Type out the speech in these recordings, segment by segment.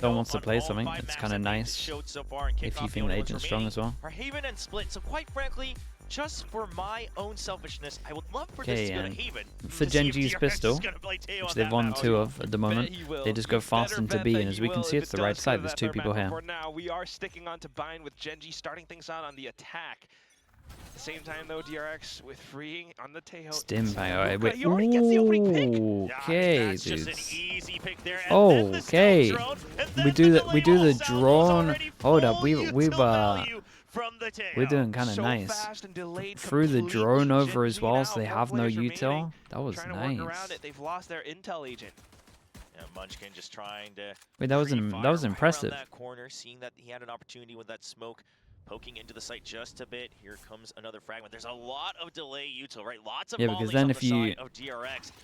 someone wants to play something, it's kind of nice if you think the agent's strong as well. Are Haven and Split, so quite frankly, just for my own selfishness, I would love for this to go to Haven. For Gen.G's pistol, which they've won 2 of at the moment, they just go fast into B, and as we can see, it's the right side. There's 2 people here. For now, we are sticking on to bind with Gen.G, starting things out on the attack. At the same time, though, DRX with freeing on the Tejo. Stim by alright. Wait. He already gets the opening pick. Okay, dudes. Okay. We do the drone. Hold up. We're doing kind of nice. Threw the drone over as well, so they have no util. That was nice. They've lost their intel agent. Munchkin just trying to. Wait, that was impressive. That corner, seeing that he had an opportunity with that smoke. Poking into the site just a bit. Here comes another fragment. There's a lot of delay util, right? Lots of because then if you,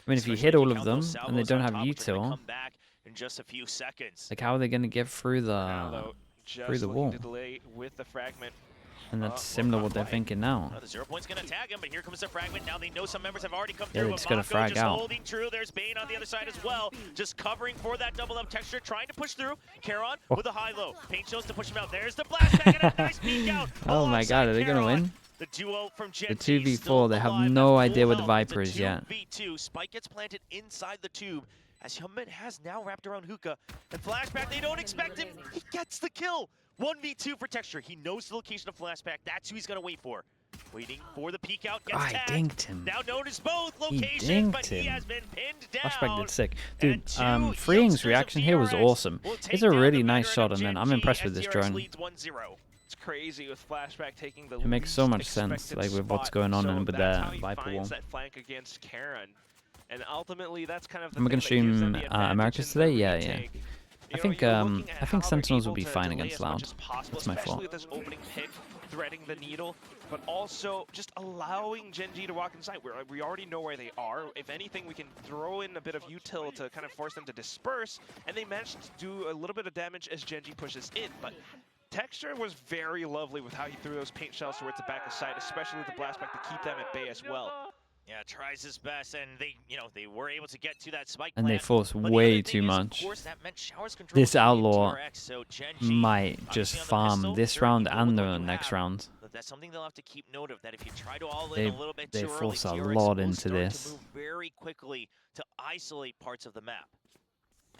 if you hit all of them and they don't have util, come back in just a few seconds. Like how are they going to get through the wall? With the fragment. And that's similar to what they're thinking now. The 0 point's going to tag him, but here comes the fragment. Now they know some members have already come through. They're just going to frag out. Holding true. There's Bane on the other side as well. Just covering for that double up texture, trying to push through. Charon with a high-low. Paint shows to push him out. There's the blast back and a nice peek out. Oh my god, are they going to win? The duo from the 2v4, they have no idea what the Viper is yet. 2v2. Spike gets planted inside the tube. As Hyunmin has now wrapped around Hookah. And Flashback, they don't expect him. He gets the kill. 1v2 for texture. He knows the location of Flashback. That's who he's going to wait for. Waiting for the peek out. Gets I tagged. Dinked him. Now notice both locations, but he has been pinned down. Flashback did sick. Dude, Freeing's reaction here was awesome. It's a really nice shot, and then I'm impressed with this drone. It's crazy with Flashback taking the It makes so much sense, like with what's going on and with the Viper wall. That flank against Karen. And ultimately, that's kind of the Am I going to stream Americas today? Yeah. I think Sentinels will be fine against Loud. That's my fault. Especially with this opening pick, threading the needle, but also just allowing Gen.G to walk inside. We already know where they are. If anything, we can throw in a bit of util to kind of force them to disperse, and they managed to do a little bit of damage as Gen.G pushes in. But Texture was very lovely with how he threw those paint shells towards the back of sight, especially with the blast back to keep them at bay as well. Yeah, tries his best, and they were able to get to that spike. And they force way too much. This Outlaw might just farm this round and the next round. That's something they'll have to keep note of. That if you try to all in a little bit too early, they force a lot into this. To move very quickly to isolate parts of the map.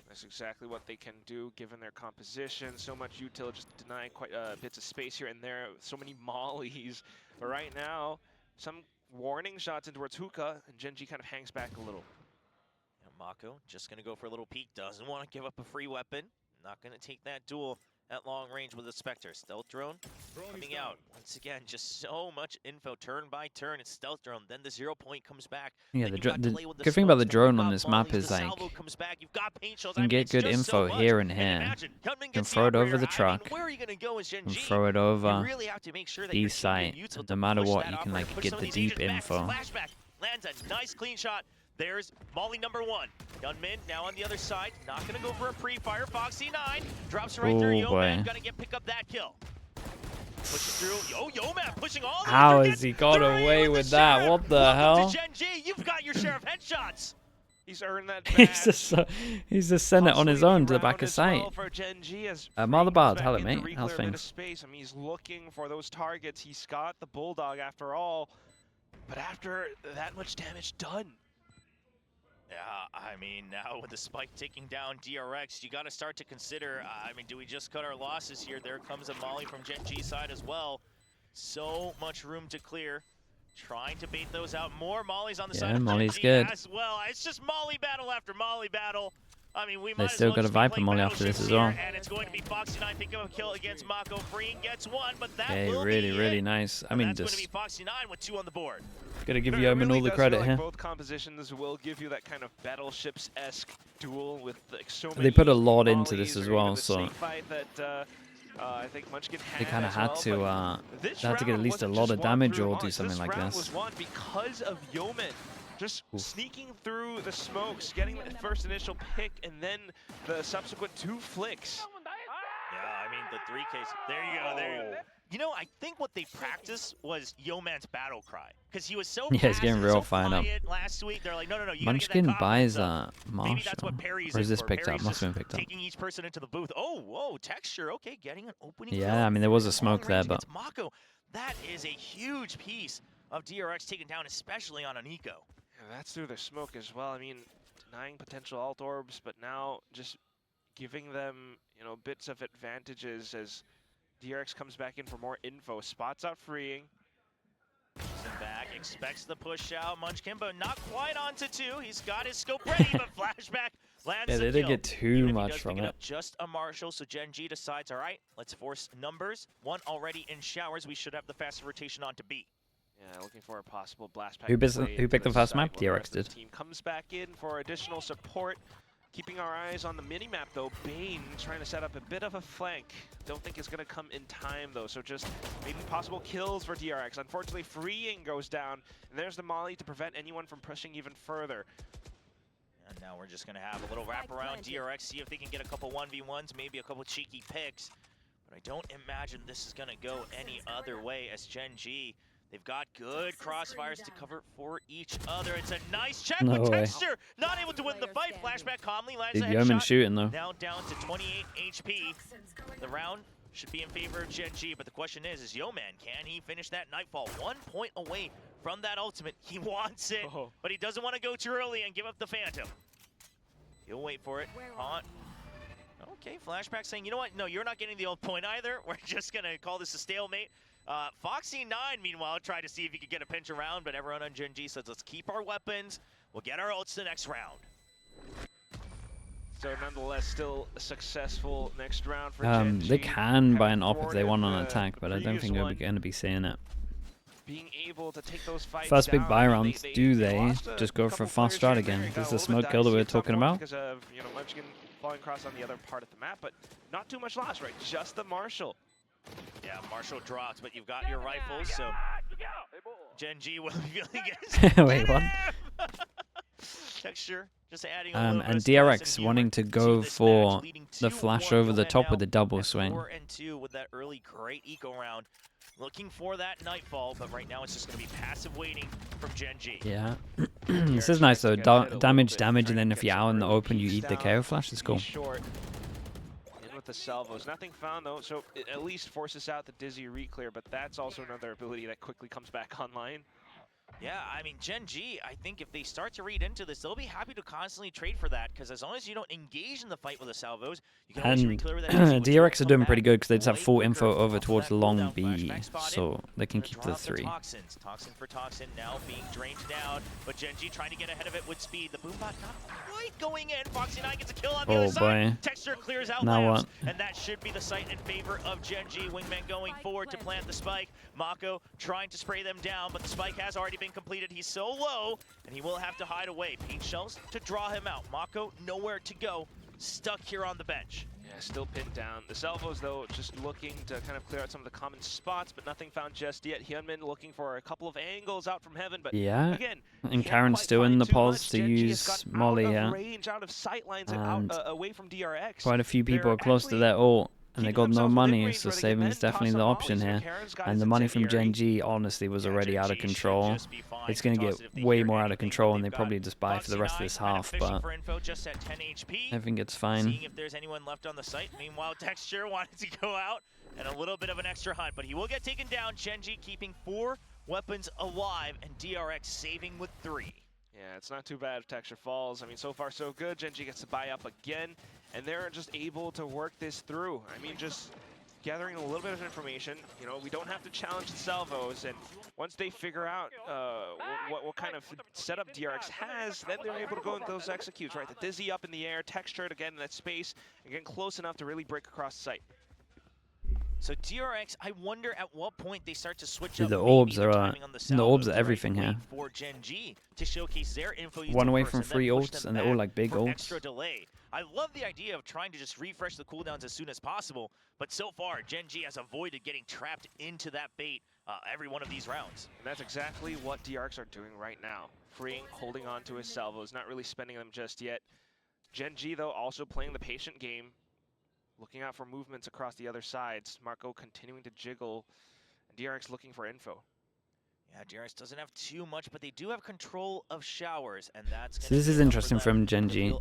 That's exactly what they can do, given their composition. So much util, just denying quite bits of space here and there. So many mollies, but right now, some warning shots in towards Hookah, and Gen.G kind of hangs back a little. Mako just going to go for a little peek. Doesn't want to give up a free weapon. Not going to take that duel at long range with the Spectre. Stealth drone coming out. Once again, just so much info. Turn by turn, it's stealth drone. Then the 0 point comes back. Yeah, the good thing about the drone on this map is like you can get good info here and here. You can throw it over the truck. You can throw it over the site. No matter what, you can like get the deep info. Lands a nice clean shot. There's Molly number 1. Gunman now on the other side. Not going to go for a pre-fire. Foxy 9 drops right through. Yo-Man going to pick up that kill. Pushing through. Yo-Man pushing all the way. How has he got away with that? What the hell? Gen.G, you've got your share of headshots. He's earned that badge. he's just sent it on his own to the back of sight. Mother Bard, hello mate. How's things? He's looking for those targets. He's got the Bulldog after all. But after that much damage done. Yeah, I mean, now with the spike taking down DRX, you got to start to consider, I mean, do we just cut our losses here? There comes a Molly from Gen.G side as well. So much room to clear. Trying to bait those out. More Mollies on the side of Molly's Gen.G good. as well. It's just Molly battle after Molly battle. I mean, we they still got a Viper Molly after this as well. And it's going to be Foxy 9 picking up a kill against Mako. Freeing gets 1, but that will really nice. I mean, that's just going to be Foxy 9 with 2 on the board. Gotta give Yeoman all the credit here. Both compositions will give you that kind of battleships-esque duel with like so many. They put a lot into this as well, so I think Munchkin they kind of had to they had to get at least a lot of damage or do something like this. Was won because of Yeoman. Just sneaking through the smokes, getting the first initial pick, and then the subsequent 2 flicks. Yeah, I mean, the 3Ks. There you go. There you go. You know, I think what they practiced was Yeoman's battle cry, because he was so Yeah, he's getting passive, real so fired up. quiet last week. They're like, no, you gotta get that Munchkin confidence buys up. Maybe Marshall. that's what Perry's Or is in this for. picked up? Perry's Must have just been picked up. taking each person into the booth. Oh, whoa, Texture. Okay, getting an opening. Yeah, I mean, there was a smoke Long there, range but against Mako. That is a huge piece of DRX taken down, especially on an eco. Yeah, that's through the smoke as well. I mean, denying potential alt orbs, but now just giving them, you know, bits of advantages as DRX comes back in for more info. Spots out freeing. Back, expects the push out. Munchkin, but not quite onto 2. He's got his scope ready, but flashback lands yeah, the they didn't kill. get too Even much if he does from pick it. Up just a Marshall, so Gen.G decides, all right, let's force numbers. 1 already in showers. We should have the faster rotation on to B. Yeah, looking for a possible blast pack. Who picked the first map? DRX did. Team comes back in for additional support. Keeping our eyes on the mini-map, though. Bane trying to set up a bit of a flank. Don't think it's going to come in time, though, so just maybe possible kills for DRX. Unfortunately, freeing goes down, and there's the molly to prevent anyone from pushing even further. And now we're just going to have a little wrap around DRX, see if they can get a couple 1v1s, maybe a couple cheeky picks. But I don't imagine this is going to go any other way as Gen.G. They've got good crossfires to cover for each other. It's a nice check No with way. Texture. Not able to win the fight. Flashback calmly lands Big a Yeoman headshot. shooting, though. Now down to 28 HP. The round should be in favor of Gen.G, but the question is Yeoman, can he finish that Nightfall? 1 point away from that ultimate. He wants it, but he doesn't want to go too early and give up the Phantom. He'll wait for it. Haunt. Okay, Flashback saying, you know what? No, you're not getting the ult point either. We're just going to call this a stalemate. Foxy9, meanwhile, tried to see if he could get a pinch around, but everyone on Gen.G says, let's keep our weapons. We'll get our ults the next round. So nonetheless, still a successful next round for Gen.G. They can buy an op if they thwarted want on the attack, but I don't think previous we're going to be seeing it. Being able to take those fights First big down, buy I mean, rounds, do they lost just go for a couple fast players strat here and there. again? It got This is a the little bit smoke kill that dicey we were at some talking point about. because of, you know, Munchkin falling across on the other part of the map, but not too much loss, right? Just the Marshall. Yeah, Marshall dropped, but you've got your rifles, so Gen.G will be feeling Wait, what? Texture, just adding a little bit And of spice and DRX humor wanting to to go this for match, leading the 2-1. flash over the Yeoman top with the out double at swing. 4-2 with that early great eco round. Looking for that Nightfall, but right now it's just going to be passive waiting from Gen.G. Yeah. This is nice though. Damage, and then if you're out in the open, you eat the KO flash. It's cool. Short. In with the salvos. Nothing found though, so it at least forces out the dizzy reclear, but that's also another ability that quickly comes back online. Yeah, I mean, Gen.G, I think if they start to read into this, they'll be happy to constantly trade for that, because as long as you don't engage in the fight with the salvos, you can always reclear with that dizzy, which will DRX are doing come pretty back good because they just have way full quicker info over off towards that long cooldown. B, Flashback spotted. so they can Gonna keep the drop 3. Toxins. Toxin for Toxin now being drained down, but Gen.G trying to get ahead of it with speed. The boombot not quite going in. Foxy9 gets a kill on the other side. Boy. Texture clears out Now lamps, what? and that should be the sight in favor of Gen.G. Wingman going forward to plant the spike. Mako trying to spray them down, but the spike has already been completed. He's so low, and he will have to hide away. Paint shells to draw him out. Mako nowhere to go, stuck here on the bench. Yeah, still pinned down. The salvos, though, just looking to kind of clear out some of the common spots, but nothing found just yet. Hyunmin looking for a couple of angles out from heaven, but Yeah. again, And can't Karen's quite still in find the too pause much. to Gen.G has use got Molly, out yeah. of range, out of sight lines, and And out, away from DRX. Quite a few people They're are close to actually their ult, and they keeping got no themselves within money, range so where they can saving then is definitely toss the some option volleys. here. So Karen's got And his the money from incendiary. Gen.G honestly was already out of Gen.G should control. just be fine It's going to to toss it if get they way hear more out of anything, control, but and they they've probably got just buy for the rest of this Foxy9 half, fishing but for info just at 10 HP. I think it's fine. Seeing if there's anyone left on the site. Meanwhile, Texture wanted to go out and a little bit of an extra hunt, but he will get taken down. Gen.G keeping 4 weapons alive, and DRX saving with 3. Yeah, it's not too bad if Texture falls. I mean, so far so good. Gen.G gets to buy up again, and they're just able to work this through. I mean, just gathering a little bit of information. You know, we don't have to challenge the salvos, and once they figure out what kind of setup DRX has, then they're able to go into those executes, right? The dizzy up in the air, Textured again in that space, and getting close enough to really break across the site. So DRX, I wonder at what point they start to switch Dude, up the maybe orbs the are timing on the the orbs salvos, are everything right? here. Wait for Gen.G to showcase their info. One away first from and then 3 push ults, them and they're all back like big for ults. extra delay. I love the idea of trying to just refresh the cooldowns as soon as possible, but so far Gen.G has avoided getting trapped into that bait every one of these rounds. And that's exactly what DRX are doing right now. Freeing, holding on to his salvos, not really spending them just yet. Gen.G, though, also playing the patient game, looking out for movements across the other sides. Marco continuing to jiggle. DRX looking for info. Yeah, DRX doesn't have too much, but they do have control of showers, and that's So this is interesting from Gen.G.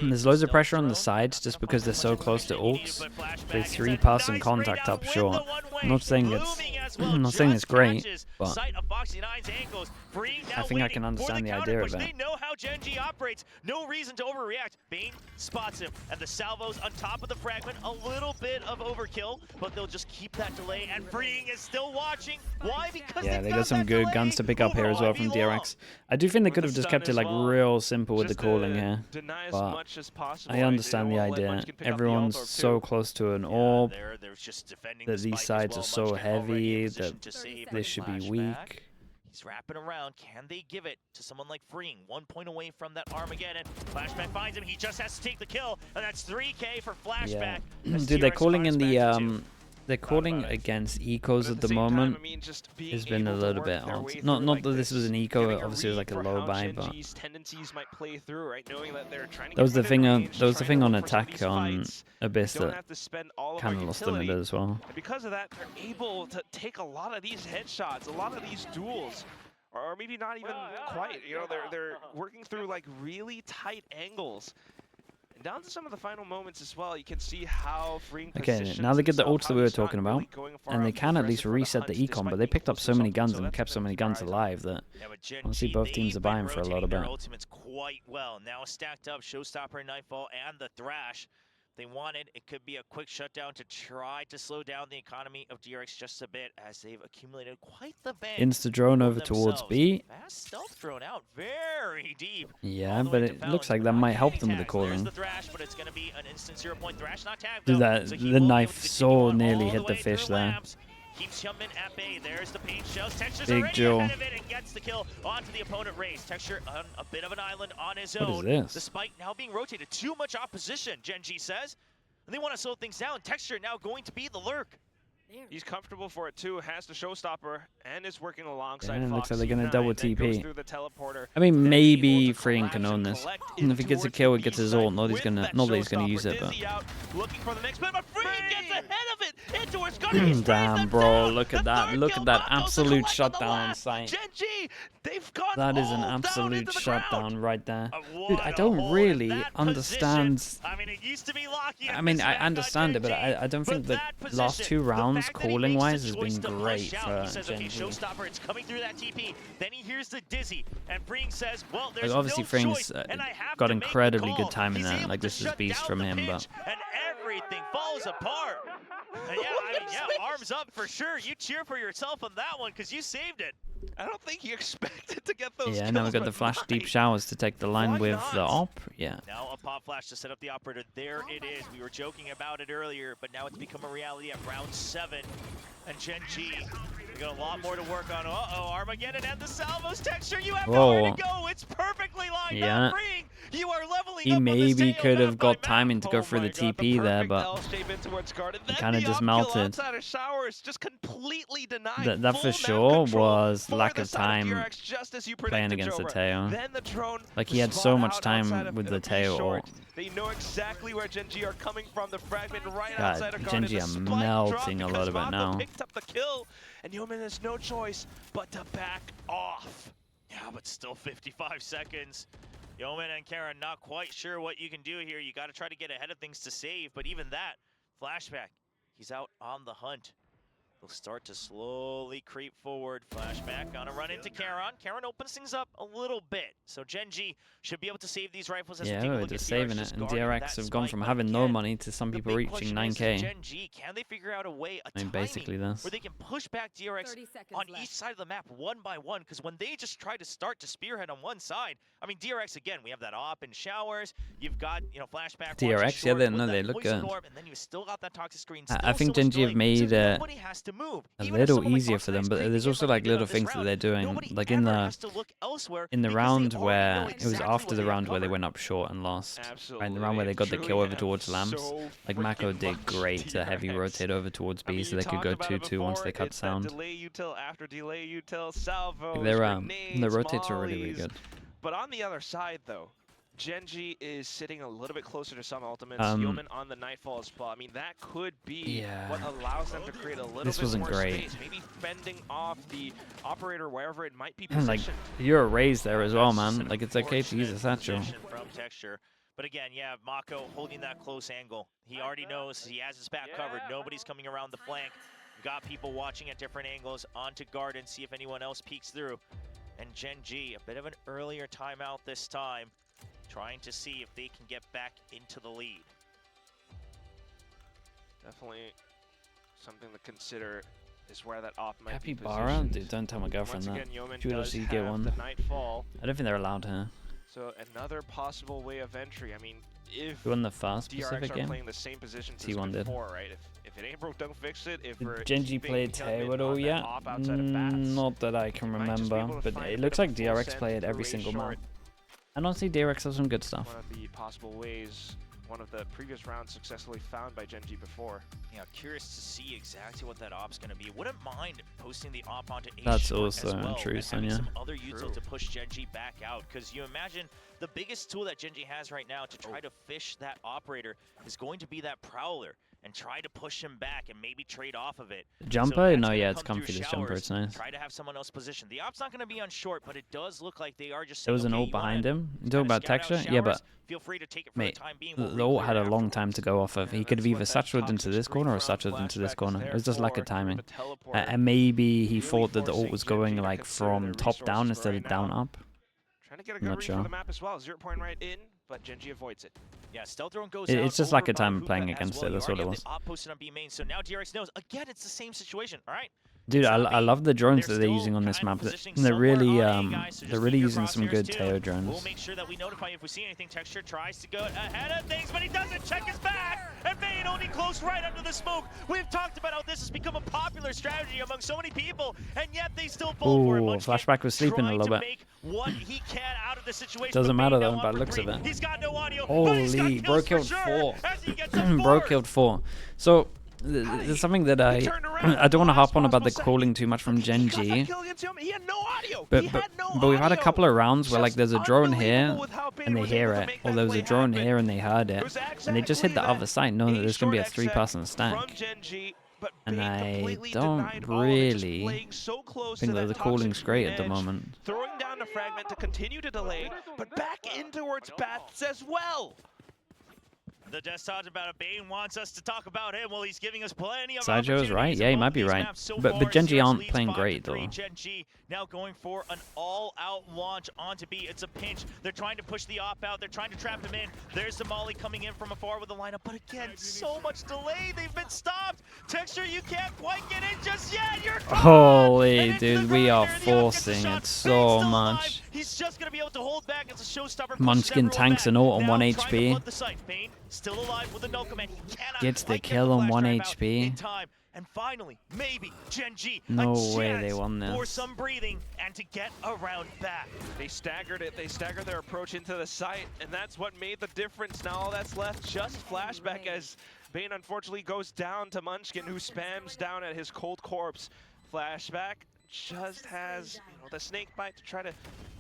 There's loads of pressure on the sides just because they're so close to orcs. They 3 pass and contact up short. I'm not saying it's great, but I think I can understand the idea of it. They know how Gen.G operates. No reason to overreact. Bane spots him, and the salvos on top of the fragment. A little bit of overkill, but they'll just keep that delay. And Freeing is still watching. Why? Because yeah, they got some good guns to pick up here as well from DRX. I do think they could have just kept it like real simple with the calling here, but I understand the idea. Everyone's so close to an orb that these sides are so heavy that they should be weak. He's wrapping around. Can they give it to someone like Freeing? 1 point away from that Armageddon. Flashback finds him. He just has to take the kill, and that's 3K for Flashback. Yeah. Dude, they're calling in the they're calling against ecos at the moment. It's been a little bit odd. Not that this was an eco, obviously it was like a low buy, but that was the thing on attack on Abyss that kind of lost them a bit as well. And because of that, they're able to take a lot of these headshots, a lot of these duels, or maybe not even quite. You know, they're working through like really tight angles. Down to some of the final moments as well, you can see how Freeing okay, now they get the ults that we were talking about, and they can at least reset the econ, but they picked up so many guns and kept so many guns alive that honestly both teams are buying for a lot of it. Ultimates quite well. Now stacked up Showstopper, Nightfall, and the Thrash. They wanted, it could be a quick shutdown to try to slow down the economy of DRX just a bit as they've accumulated quite the bank. Insta drone over towards B. Fast stealth drone out very deep. Yeah, but it looks like that might help them with the calling. The Thrash, but it's going to be an instant 0-point Thrash not tagged. Dude, the knife so nearly hit the fish there. Keeps Human at bay. There's the paint shells. Texture's Big already Joe. ahead of it and gets the kill onto the opponent race. Texture on a bit of an island on his own. What is this? The spike now being rotated. Too much opposition, Gen.G says. And they want to slow things down. Texture now going to be the lurk. He's comfortable for it too, has the Showstopper, and is working alongside Yeah, it Fox. looks like they're going to double TP. The I mean, maybe Freeing can own this. And if he gets a kill, it gets his ult. Not that he's going to use it, but... Looking for the next play, but Freeing gets ahead of it! Into it's gonna be damn, bro, look at that. Look at that absolute shutdown on site. Gen.G, they've gone that is an absolute shutdown right there. Dude, I don't really understand... I mean, it used to be Locky. I mean, I understand it, but I don't think the last 2 rounds, calling-wise, has been great for Gen.G. Showstopper, it's coming through that TP. Then he hears the dizzy, and Freeing says, well, there's like, obviously, no Freeing's choice, and I have got to make incredibly the call. good timing He's there. able Like, to this is shut beast down from the him, pinch, but... And everything falls apart. And arms up for sure. You cheer for yourself on that one, because you saved it. I don't think he expected to get those Yeah, kills, now we've got the flash deep showers to take the line with the op. Yeah. Now a pop flash to set up the operator. There it is. We were joking about it earlier, but now it's become a reality at round 7. And Gen.G, we got a lot more to work on. Uh-oh, Armageddon and the salvos. Texture, you have nowhere to go. It's perfectly lined up. Freeing, you are leveling he up maybe could have got timing to go through the TP there, but he kind of just melted. Just completely that for sure was lack of time playing against the Teo. Like, he had so much time with the Teo ult. They know exactly where Gen.G are coming from. The fragment right God, outside of Gen.G are melting a little bit now. Picked up the kill, and Yeoman has no choice but to back off. Yeah, but still 55 seconds. Yeoman and Karen not quite sure what you can do here. You got to try to get ahead of things to save, but even that, Flashback, he's out on the hunt. He'll start to slowly creep forward. Flashback, gonna run into Karen. Karen opens things up a little bit. So Gen.G should be able to save these rifles as we take a look they're at saving it. And DRX have gone from having no money to some people reaching 9K. Gen.G, can they figure out a way, I mean, basically this. where they can push back DRX on each side of the map one by one? Because when they just try to start to spearhead on one side, I mean, DRX, again, we have that op and showers. You've got, you know, Flashback. DRX, yeah, they look good. And then you still got that toxic screen. I think Gen.G have made a little easier for them, but there's also like little things that they're doing. Like in the round where it was after the round where they went up short and lost. Right, in the round where they got the kill over towards Lamps. Like Mako did great to heavy rotate over towards B so they could go 2-2 once they cut sound. Their the rotates are really, really good. But on the other side, though, GenG is sitting a little bit closer to some ultimates. Yeoman on the Nightfall spot. I mean, that could be what allows them to create a little bit more space. Maybe fending off the operator wherever it might be positioned. Like, you're a raise there as well, man. Like, it's okay to use a satchel. From Texture. But again, yeah, Mako holding that close angle. He already knows he has his back covered. Nobody's coming around the flank. Got people watching at different angles onto Garden, see if anyone else peeks through. And Gen.G, a bit of an earlier timeout this time, trying to see if they can get back into the lead. Definitely something to consider is where that op might Happy be bar? positioned. Dude, don't tell my girlfriend Once that. again, Yeoman She would does see have get one. the Nightfall. I don't think they're allowed here. So another possible way of entry. I mean, if Who won the fast DRX Pacific are game? playing the same positions as T1 did. before, right? If it ain't broke, don't fix it. If we're Gen.G played Taewado yet? Not that I can remember, but it looks like DRX played every single map. And honestly, DRX has some good stuff. One of the possible ways, one of the previous rounds successfully found by Gen.G before. Yeah, curious to see exactly what that op's going to be. Wouldn't mind posting the op onto A That's short also as well, true, and having Sonya. some other util to push Gen.G back out. Because you imagine the biggest tool that Gen.G has right now to try to fish that operator is going to be that Prowler, and try to push him back and maybe trade off of it. Jumper? So No, yeah, it's comfy, this jumper, it's nice. Try to have someone else position. The op's not going to be on short, but it does look like they are just There was saying, an okay, ult you behind wanna him. You talking about scout out texture? Yeah, but showers? Feel free to take it for mate, the time being. the ult had a long time to go off of. He could have either satcheled into this corner or satcheled into this corner. It was just lack of timing. And maybe he thought that the ult was going like from top down instead of down up. Trying to get a good read for the map as well. 0 point right in, but Gen.G avoids it. Yeah, stealth drone goes It's just like a time Hookah playing as against well. it. That's what it was. Op posted on B main, so now DRX knows. Again, it's the same situation. All right. Dude, I love the drones They're that they're still using on this kind of map. positioning They're really, somewhere on A, guys, so they're just really keep your using some crosshairs good tuned. Teo drones. We'll make sure that we notify you if we see anything. Texture tries to go ahead of things, but he doesn't. Check his back, and Vayne only close right under the smoke. We've talked about how this has become a popular strategy among so many people, and yet they still fall for it. Ooh, Flashback was sleeping a little bit. Make what he can out of the situation. Doesn't matter though, by by the looks of it. He's got no audio. Holy, bro killed 4. Bro killed 4. So there's something that I don't want to harp on about the calling too much from Gen.G. But we've had a couple of rounds where like there's a drone here and they hear it, or there was a drone here and they heard it, and they just hit the other side knowing that there's gonna be a 3-person stack. And I don't really think that the calling's great at the moment. Throwing down the fragment to continue to delay, but back in towards Bats as well. The desktop about Bane wants us to talk about him. Well, he's giving us plenty of Sideshow right? Yeah, he might be right. But Gen.G aren't playing great though. Gen.G now going for an all-out launch onto B. It's a pinch. They're trying to push the op out. They're trying to trap him in. There's the molly coming in from afar with the lineup. But again, so much delay. They've been stopped. Texture, you can't quite get in just yet. You're holy dude, we are forcing it so much. He's just gonna be able to hold back as a showstopper. Munchkin tanks an ult on 1 HP. Still alive with a no command. Gets the kill on 1 HP. And finally, maybe Gen.G no way they won this. For some breathing and to get around back. They staggered it. They staggered their approach into the site, and that's what made the difference. Now all that's left just flashback as Bane unfortunately goes down to Munchkin, who spams down at his cold corpse. Flashback just has the snake bite to try to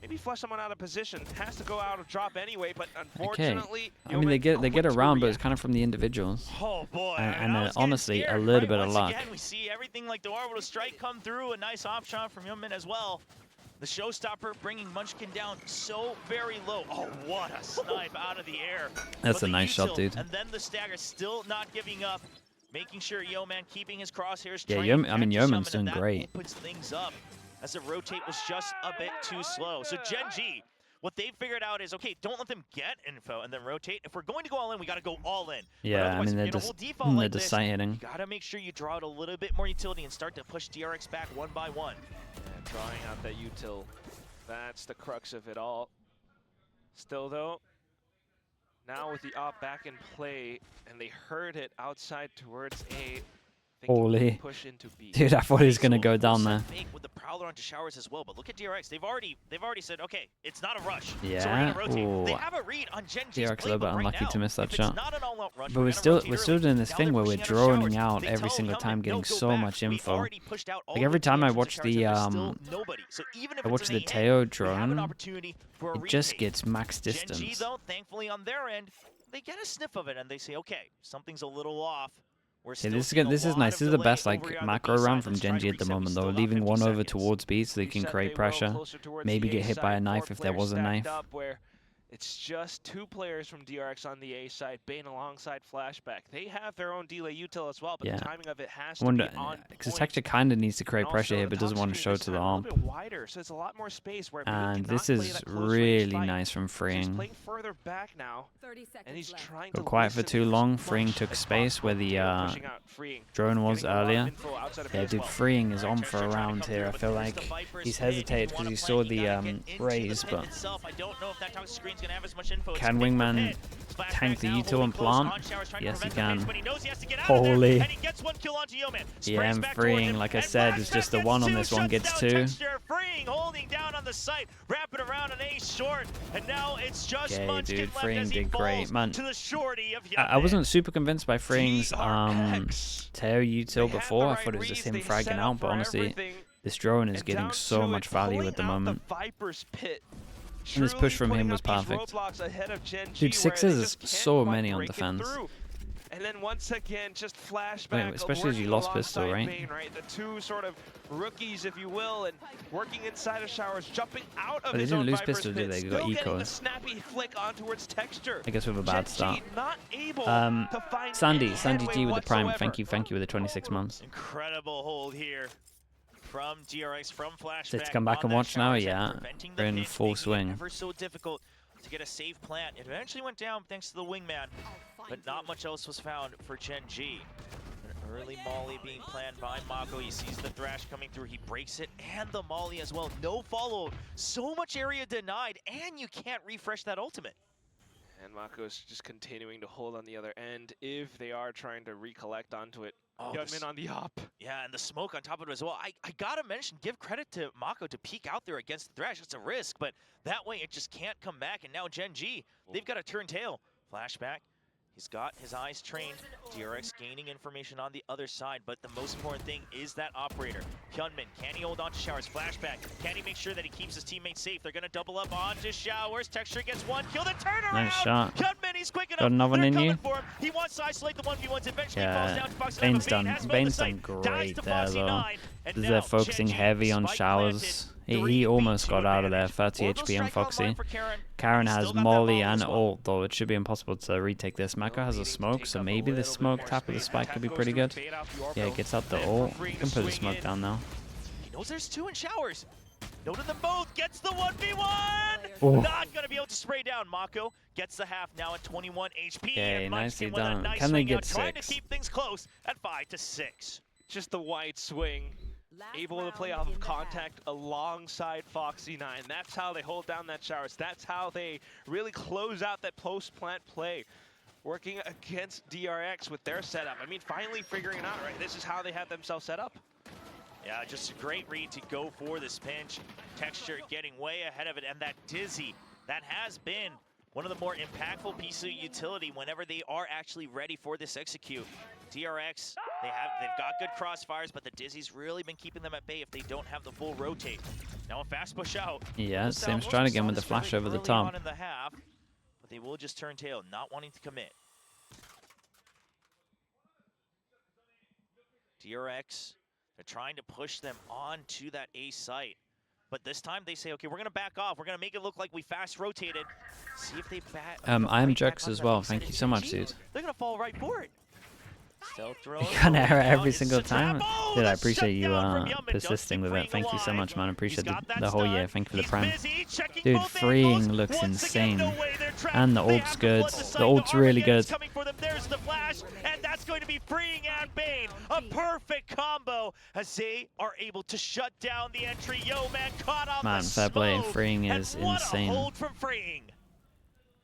maybe flush someone out of position. Has to go out of drop anyway, but unfortunately, I mean they get around, but it's kind of from the individuals. Oh boy! And honestly, a little bit of luck. Again, we see everything like the orbital strike come through. A nice off shot from Yeoman as well. The showstopper bringing Munchkin down so very low. Oh, what a snipe out of the air! That's a nice shot, dude. And then the stagger still not giving up. Making sure Yeoman keeping his crosshairs. Yeah, Yeoman's doing great. Opens things up as the rotate was just a bit too slow. So Gen.G, what they've figured out is, okay, don't let them get info and then rotate. If we're going to go all in, we got to go all in. Yeah, I mean they're just side hitting. You got to make sure you draw out a little bit more utility and start to push DRX back one by one. Yeah, drawing out that util, that's the crux of it all. Still though, now with the op back in play, and they heard it outside towards A. Holy. Push into B. Dude, I thought he was going to go down there. Prowler onto Showers as well. But look at DRX. They've already said, okay, it's not a rush. Yeah. So we're gonna rotate. Ooh. They have a read on Gen.G's DRX a little bit playbook right unlucky now. to miss that If shot. it's not an all-out rush, But we're still doing this thing where we're droning out every single time, getting so much info. Like every time I watch the Teo drone, it just gets max distance. Gen.G though, thankfully on their end, they get a sniff of it and they say, okay, something's a little off. Yeah, this is nice. This is the best like macro round from Gen.G at the moment though, leaving one over towards B so they can create pressure, maybe get hit by a knife if there was a knife. It's just 2 players from DRX on the A side, Bane alongside Flashback. They have their own delay util as well, but the timing of it has to be on because Texture kind of needs to create pressure here, but doesn't want to show to the arm. A bit wider, so it's a lot more space where and this is really nice from Freeing. He's playing further back now, and he's trying to quiet for too long. Freeing took space where the drone was earlier. Yeah, dude, Freeing is on for a round here. I feel like he's hesitated because he saw the raise, but can Wingman tank the util and plant? Yes, he can. Holy. Yeah, and Freeing, like I said, is just the one on this one, gets 2. Freeing holding down on the site, wrapping around an ace short, and now it's just okay, dude, Freeing did great, man. To the shorty of I wasn't super convinced by Freeing's Teo util before. I thought it was just him fragging out, but honestly, this drone is getting so much value at the moment. And this push from him was perfect. Dude, 6s is so many on defense. And then once again, just flashback. Especially as you lost pistol, right? Bane, right? The 2 sort of rookies, if you will, and working inside of Showers, jumping out of but his they own didn't lose Viper's pistol, pit, did they? They got eco. Snappy flick on towards Texture. I guess with a bad start. Not able to find Sandy G with the prime. Thank you with the 26 months. Incredible hold here from DRX, from Flashback. Let's come back and watch now. Yeah, we're in full swing. Ever so difficult to get a safe plant. It eventually went down thanks to the wingman, but not much else was found for Gen.G. An early molly being planned by Mako. He sees the thrash coming through. He breaks it and the molly as well. No follow. So much area denied, and you can't refresh that ultimate. And Mako's just continuing to hold on the other end if they are trying to recollect onto it. Gunman on the op. Yeah, and the smoke on top of it as well. I gotta mention, give credit to Mako to peek out there against the thrash. It's a risk, but that way it just can't come back. And now Gen.G, they've got to turn tail. Flashback. He's got his eyes trained. DRX gaining information on the other side, but the most important thing is that operator. Hyunmin, can he hold on to Showers? Flashback, can he make sure that he keeps his teammates safe? They're going to double up onto Showers. Texture gets 1 kill. The turnaround! Nice shot. Hyunmin, he's quick enough. Got another one in you? He wants to isolate the 1v1s. Eventually falls down to Fox. Bane's done great there, though. They're focusing heavy on Showers. He almost got out of there, 30 HP on Foxy. Karen has Molly and ult, though it should be impossible to retake this. Mako has a smoke, so maybe the smoke tap of the spike could be pretty good. Yeah, he gets out the ult. You can put the smoke down now. He knows there's 2 in Showers. Noted them both, gets the 1v1! Ooh. Not gonna be able to spray down. Mako gets the half now at 21 HP. Okay, nicely done. Nice Can they get trying 6? To keep things close at 5-6. Just the wide swing. Able to play off of contact alongside Foxy 9. That's how they hold down that Showers. That's how they really close out that post-plant play. Working against DRX with their setup. I mean, finally figuring it out, right? This is how they have themselves set up. Yeah, just a great read to go for this pinch. Texture getting way ahead of it, and that Dizzy, that has been one of the more impactful pieces of utility whenever they are actually ready for this execute. DRX, they've got good crossfires, but the Dizzy's really been keeping them at bay if they don't have the full rotate. Now a fast push out. Yeah, same strat again with the flash over the top. In the half, but they will just turn tail, not wanting to commit. DRX, they're trying to push them onto that A site. But this time they say, okay, we're going to back off. We're going to make it look like we fast rotated. See if they bat. I am Jerks as well. Thank you so much, dude. They're going to fall right for it. Stealth throw. You got an error every single time. Dude, I appreciate you persisting with it. Thank you so much, man. I appreciate the whole year. Thank you for the prime. Dude, Freeing looks insane. And the ult's good. The ult's really good. There's the flash, and that's going to be Freeing and Bane. A perfect combo as they are able to shut down the entry. Yo, man, caught off Man, fair play. Freeing is insane. Hold from Freeing.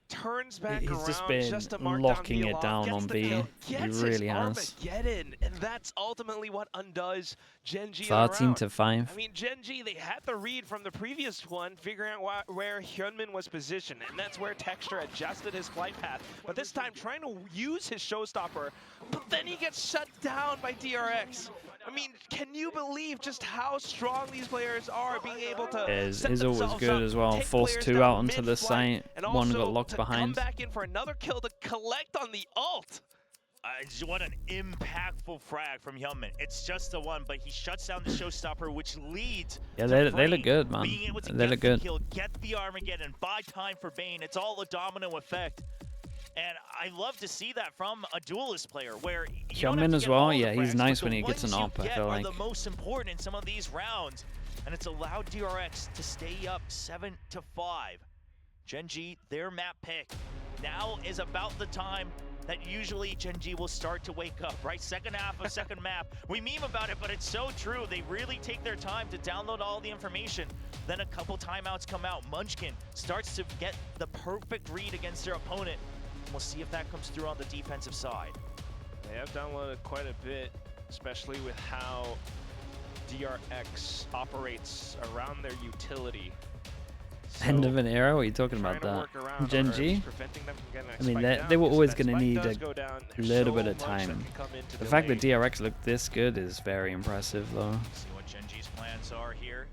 turns back He's around just been to mark locking down it down on B. He really has. Armageddon, and that's ultimately what undoes Gen.G 13-5. I mean, Gen.G, they had the read from the previous one, figuring out where Hyunmin was positioned, and that's where Texture adjusted his flight path. But this time, trying to use his showstopper, but then he gets shut down by DRX. I mean, can you believe just how strong these players are, being able to Is always good as well. Forced 2 out onto the site. One got locked behind. Come back in for another kill to collect on the ult. What an impactful frag from Hyunmin. It's just the one, but he shuts down the showstopper, which leads Yeah, to they look good, man. being able to They get look the good. kill, get the Armageddon, buy time for Bane. It's all a domino effect. And I love to see that from a duelist player, where Hyunmin as well. Yeah, he's nice when he gets an op, I feel like. the most important in some of these rounds, and it's allowed DRX to stay up 7-5. Gen.G, their map pick. Now is about the time that usually Gen.G will start to wake up, right? Second half of second map. We meme about it, but it's so true. They really take their time to download all the information. Then a couple timeouts come out. Munchkin starts to get the perfect read against their opponent. We'll see if that comes through on the defensive side. They have downloaded quite a bit, especially with how DRX operates around their utility. So End of an era? What are you talking about that? Gen.G? I mean, they were always going to need a little bit of time. The fact that DRX looked this good is very impressive, though. See what Gen.G's plans are here.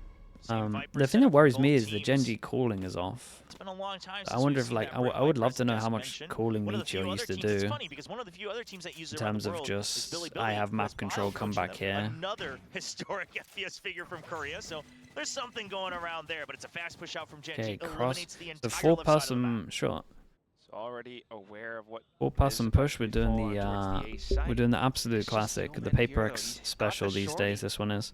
The thing that worries me is the Gen.G calling is off. It's been a long time I wonder if, like, I would love to know how much calling Michio used to do in terms of just, I have map control, come back here. Another historic FPS figure from Korea, so there's something going around there, but it's a fast push out from Gen.G. Okay, cross the the 4-person shot. Already aware of what 4-person push. We're doing the absolute classic, the Paper X special these days. This one is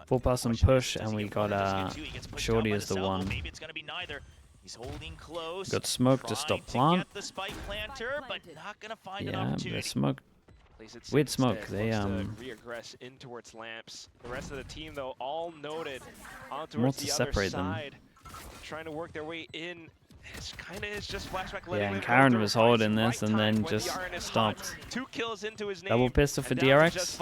4-person push, and we got Shorty as the one. Maybe it's gonna be neither. He's holding close. Got smoke to stop plant. The spike planter, but not gonna find an Yeah, opportunity. the smoke. Weird smoke. They regress in towards lamps. The rest of the team, though, all noted on more towards to the separate other them. side, trying to work their way in. It's kind of just flashback. Yeah, and Karen was holding this and then just stopped. 2 kills into his name. Double pistol for DRX.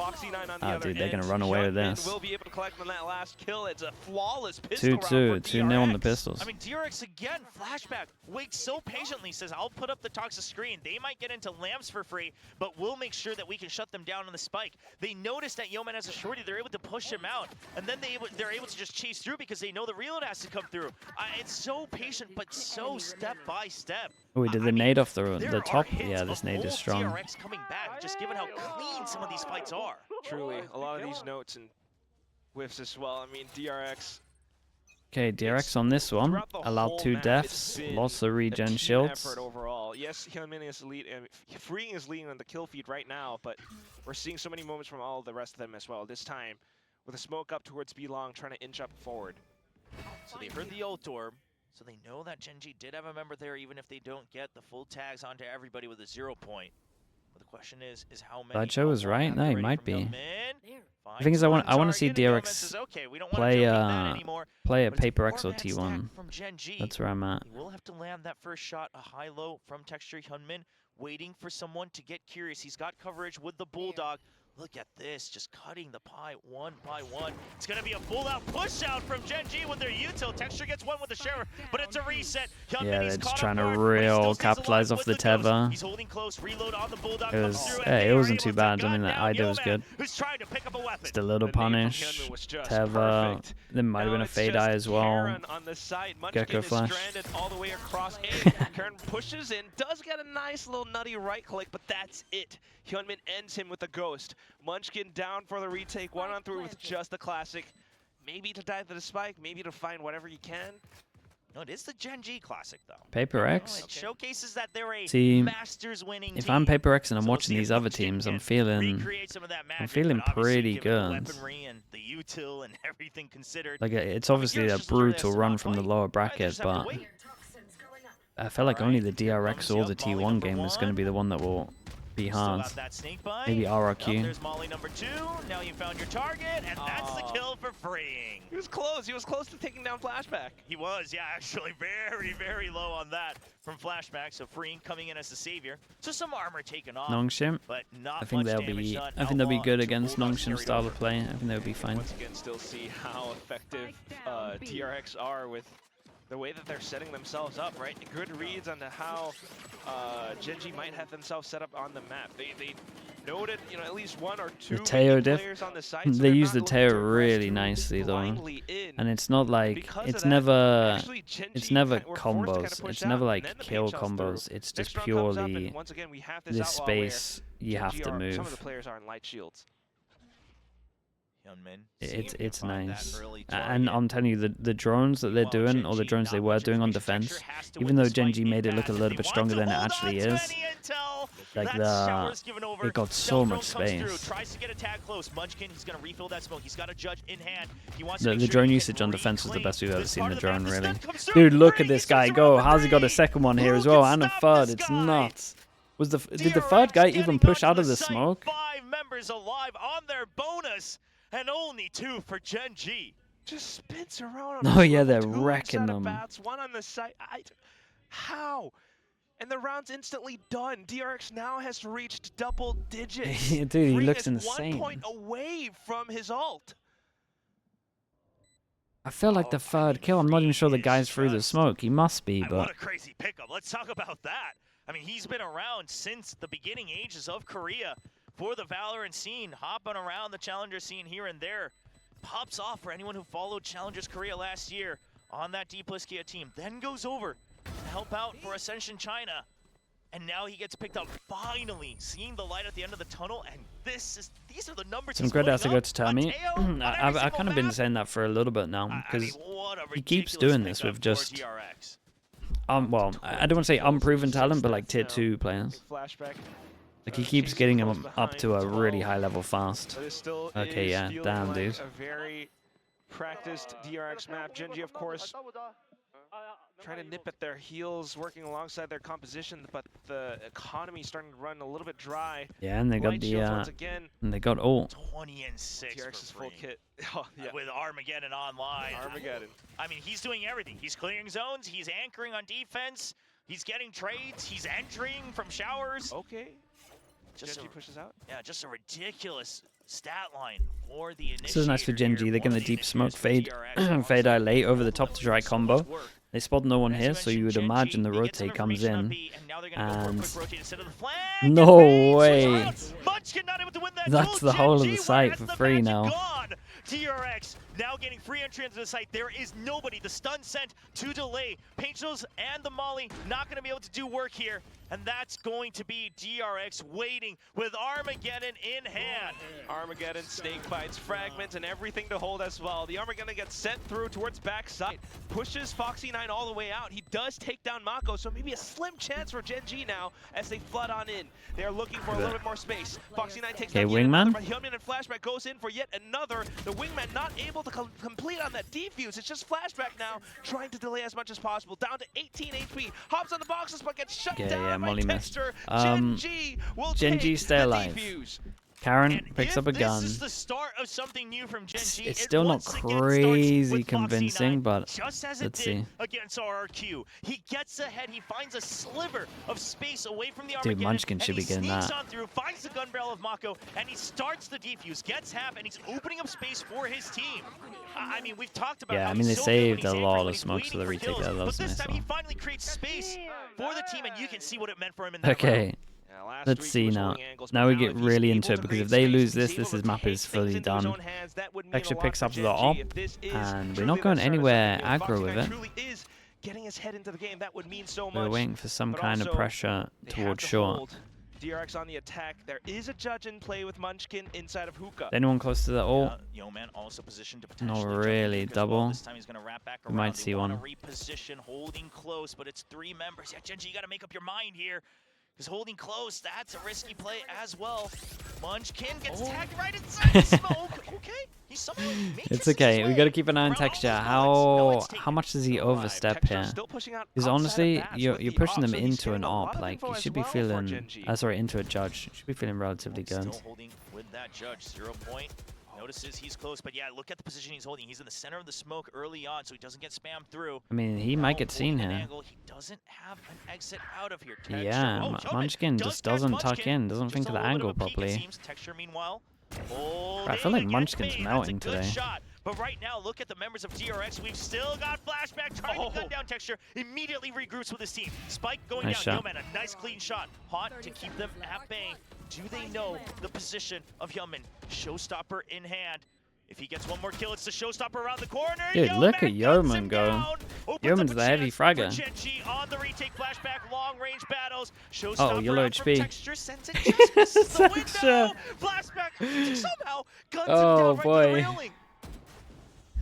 Oh, dude, they're gonna run away with this. Will be able to collect on that last kill. It's a flawless pistol 2-2, 2-0 on the pistols. I mean, DRX again, flashback, waits so patiently, says, I'll put up the toxic screen. They might get into lamps for free, but we'll make sure that we can shut them down on the spike. They notice that Yeoman has a shorty, they're able to push him out, and then they're able to just chase through because they know the reload has to come through. It's so patient, but so step by step. Oh, we did the nade off the top. Yeah, this nade is strong. DRX coming back, just given how clean some of these fights are. Truly, a lot of these notes and whiffs as well. I mean, DRX. Okay, DRX on this one. Allowed 2 deaths, lots of regen shields. Overall. Yes, Hyunmin is lead, and Freeing is leading on the kill feed right now, but we're seeing so many moments from all the rest of them as well. This time, with a smoke up towards B-Long, trying to inch up forward. So they heard the ult orb. So they know that Gen.G did have a member there, even if they don't get the full tags onto everybody with a 0 point. But the question is how many? Sideshow was right. No, he might be. The thing is, I want to see DRX play a Paper X or T1. That's where I'm at. He will have to land that first shot, a high-low from Texture Hyunmin, waiting for someone to get curious. He's got coverage with the Bulldog. Look at this, just cutting the pie one by one. It's going to be a full-out push-out from Gen.G with their util. Texture gets one with the Sheriff, but it's a reset. Yeah, they're just trying to real capitalize off the tether. He's holding close, reload on the Bulldog. It wasn't too bad. I mean, the idea was good. Who's trying to pick up a weapon. Just a little punish. Tether. There might have been a fade eye as well. Gecko flash. All the way across. Karen pushes in, does get a nice little nutty right click, but that's it. Hyunmin ends him with a ghost. Munchkin down for the retake, 1-on-3 with just the classic. Maybe to dive to the spike, maybe to find whatever you can. No, it is the Gen.G classic, though. Paper X? It showcases that they're a Masters-winning team. If I'm Paper X and I'm watching these other teams, I'm feeling pretty good. Like, it's obviously a brutal run from the lower bracket, but I felt like only the DRX or the T1 game is going to be the one that will be hard. Maybe RRQ. 2. Now you found your target, and that's the kill for freeing. He was close. He was close to taking down Flashback. He was, yeah, actually very, very low on that from Flashback. So freeing coming in as the savior. So some armor taken off, Nongshim. but not I think much they'll damage be. done. I think they'll be Outlaw good to against Bulldog Nongshim carried style over. of play. I think they'll be fine. Once again, still see how effective DRX are with the way that they're setting themselves up, right? Good reads on how Gen.G might have themselves set up on the map. They noted, you know, at least 1 or 2 Teo diff. players on the site. So They they're use the not Teo looking to rush really too nicely though, blindly in. and it's not like Because it's of that, never actually, Gen.G it's never were forced to kinda combos. push It's out, never and like then the kill paint shells through. combos. It's just Next round comes up, purely and once again, we have this this outlaw where space you have Gen.G to some of the move. players are in light shields. It's nice, and I'm telling you, the drones that they're doing, or the drones they were doing on defense, even though Gen.G made it look a little bit stronger than it actually is, like it got so much space. Tries to get a tag close. Munchkin, he's gonna refill that smoke. He's got a judge in hand. He wants The to drone usage on defense was the best we've ever seen the drone, really. Dude, look at this guy go. How's he got a second one here as well, and a third? It's nuts. Did the third guy even push out of the smoke? 5 members alive on their bonus, and only 2 for Gen.G. Just spins around. Oh yeah, they're wrecking them. One on the site. How? And the round's instantly done. DRX now has reached double digits. Dude, he Freeing looks is insane. 1 point away from his ult. I feel like the third kill. I'm not even sure the guy's through the smoke. He must be, What but a crazy pickup. Let's talk about that. I mean, he's been around since the beginning ages of Korea for the Valorant scene, hopping around the Challenger scene here and there. Pops off for anyone who followed Challengers Korea last year on that D+Kia team. Then goes over to help out for Ascension China. And now he gets picked up, finally seeing the light at the end of the tunnel. And these are the numbers. some credit has to go to Tommy. I've kind of been saying that for a little bit now, because he keeps doing this with just well, I don't want to say unproven talent, but like tier 2 players. Flashback. Like he keeps getting him up to a really high level fast. But it still Okay, is yeah, feeling damn, like dude. a very practiced DRX map. Gen.G, of course, trying to nip at their heels, working alongside their composition, but the economy starting to run a little bit dry. Yeah, and they got Light the shields once again. and they got ult. 20 and 6 DRX's for full free. kit. Oh, yeah. With Armageddon online. Armageddon. I mean, he's doing everything. He's clearing zones. He's anchoring on defense. He's getting trades. He's entering from showers. Okay. Just Gen.G pushes out. Yeah, just a ridiculous stat line for the initiator. This is nice for Gen.G. They're gonna One of the deep smoke initiators fade, for DRX. fade out late over the top to try combo. So much work. They spot no one As here, you so you would mentioned, imagine the Gen.G, he gets some rotate comes information on in. B, and now they're gonna go for a And quick rotate instead of the flag. no Evades, way. switch out. Munchkin not able to win that That's duel. the whole of Gen.G, the site whereas for the free magic now. gone. DRX now getting free entry into the site. There is nobody. The stun sent to delay. Painchels and the Molly not going to be able to do work here. And that's going to be DRX waiting with Armageddon in hand. Armageddon, snake bites, fragments, and everything to hold as well. The Armageddon gets sent through towards backside. Pushes Foxy9 all the way out. He does take down Mako, so maybe a slim chance for Gen.G now as they flood on in. They are looking for a little bit more space. Foxy9 takes down yet Wingman. another, but Hyunmin and Flashback goes in for yet another. The Wingman not able to complete on that defuse. It's just Flashback now, trying to delay as much as possible. Down to 18 HP. Hops on the boxes, but gets shut down by Molly missed. Texture. Gen.G will Gen.G take stay the alive. defuse. Karen And picks if up a gun. This is the start of something new from Gen.G. It's It still not once again starts crazy with convincing, Foxy9, but just as it let's did see. against RRQ. He gets ahead, he finds a sliver of space away from the Dude, Armageddon, Munchkin should and be he getting sneaks that. on through, finds the gun barrel of Mako, and he starts the defuse, gets half, and he's opening up space for his team. I mean, we've talked about Yeah, how I mean, he's they so good when saved he's a anchoring, lot when of he's smokes for the waiting retake. kills, That was but this nice time he one. finally creates space for the team, and you can see what it meant for him in that round. Okay, Yeah, last let's week he see was now. holding angles, Now but we now get if he's really able into it, to because if create they space, lose he's this, able this to map take is things fully into his done. own hands. That would mean Texture a lot picks for up the Gen.G op, if this is and we're truly not the going start of anywhere something new. aggro with Foxy9 it. truly is getting his head into the game. That would mean so We're much. waiting for some But kind of also, pressure they have towards to short. hold. DRX on the attack. There is a judge in play with Munchkin inside of Hookah. Is anyone close to the ult? Yeoman also positioned to Not potentially jump really. in as well. Double. This time he's gonna wrap back We might around. see They wanna one. reposition, holding close, but it's 3 members. Yeah, Gen.G, you gotta make up your mind here. Because holding close, that's a risky play as well. Munchkin gets tagged right inside the smoke. Okay, he's somehow makes It's his okay. We way gotta keep an eye on around all Texture. those bullets. Now How much does he Alive. overstep Texture here? still pushing out Because outside of honestly, bats you're with the pushing op, them so he's into getting an a lot op. of Like info you as should be well for feeling. Gen.G. Sorry, into a judge. You should be feeling relatively good. Still holding with that judge. 0 point. Notices he's close, but yeah, look at the position he's holding. He's in the center of the smoke early on, so he doesn't get spammed through. I mean, he might get seen here. Angle, he doesn't have an exit out of here. Texture. Yeah, Munchkin just doesn't tuck in, doesn't think of the angle properly. Texture, meanwhile, I feel like Munchkin's melting today. Shot. But right now, look at the members of DRX. We've still got Flashback trying to gun down Texture. Immediately regroups with his team. Spike going nice down. Shot. Yeoman, a nice clean shot. Hot to keep them at bay. Do they know the position of Yeoman? Showstopper in hand. If he gets one more kill, it's the showstopper around the corner. Dude, look at Yeoman go. Yeoman's the heavy fragger. GenG on the retake, flashback, long range battles. Oh, yellow HP. Texture sends it just misses the window. Flashback somehow guns him down right to the railing.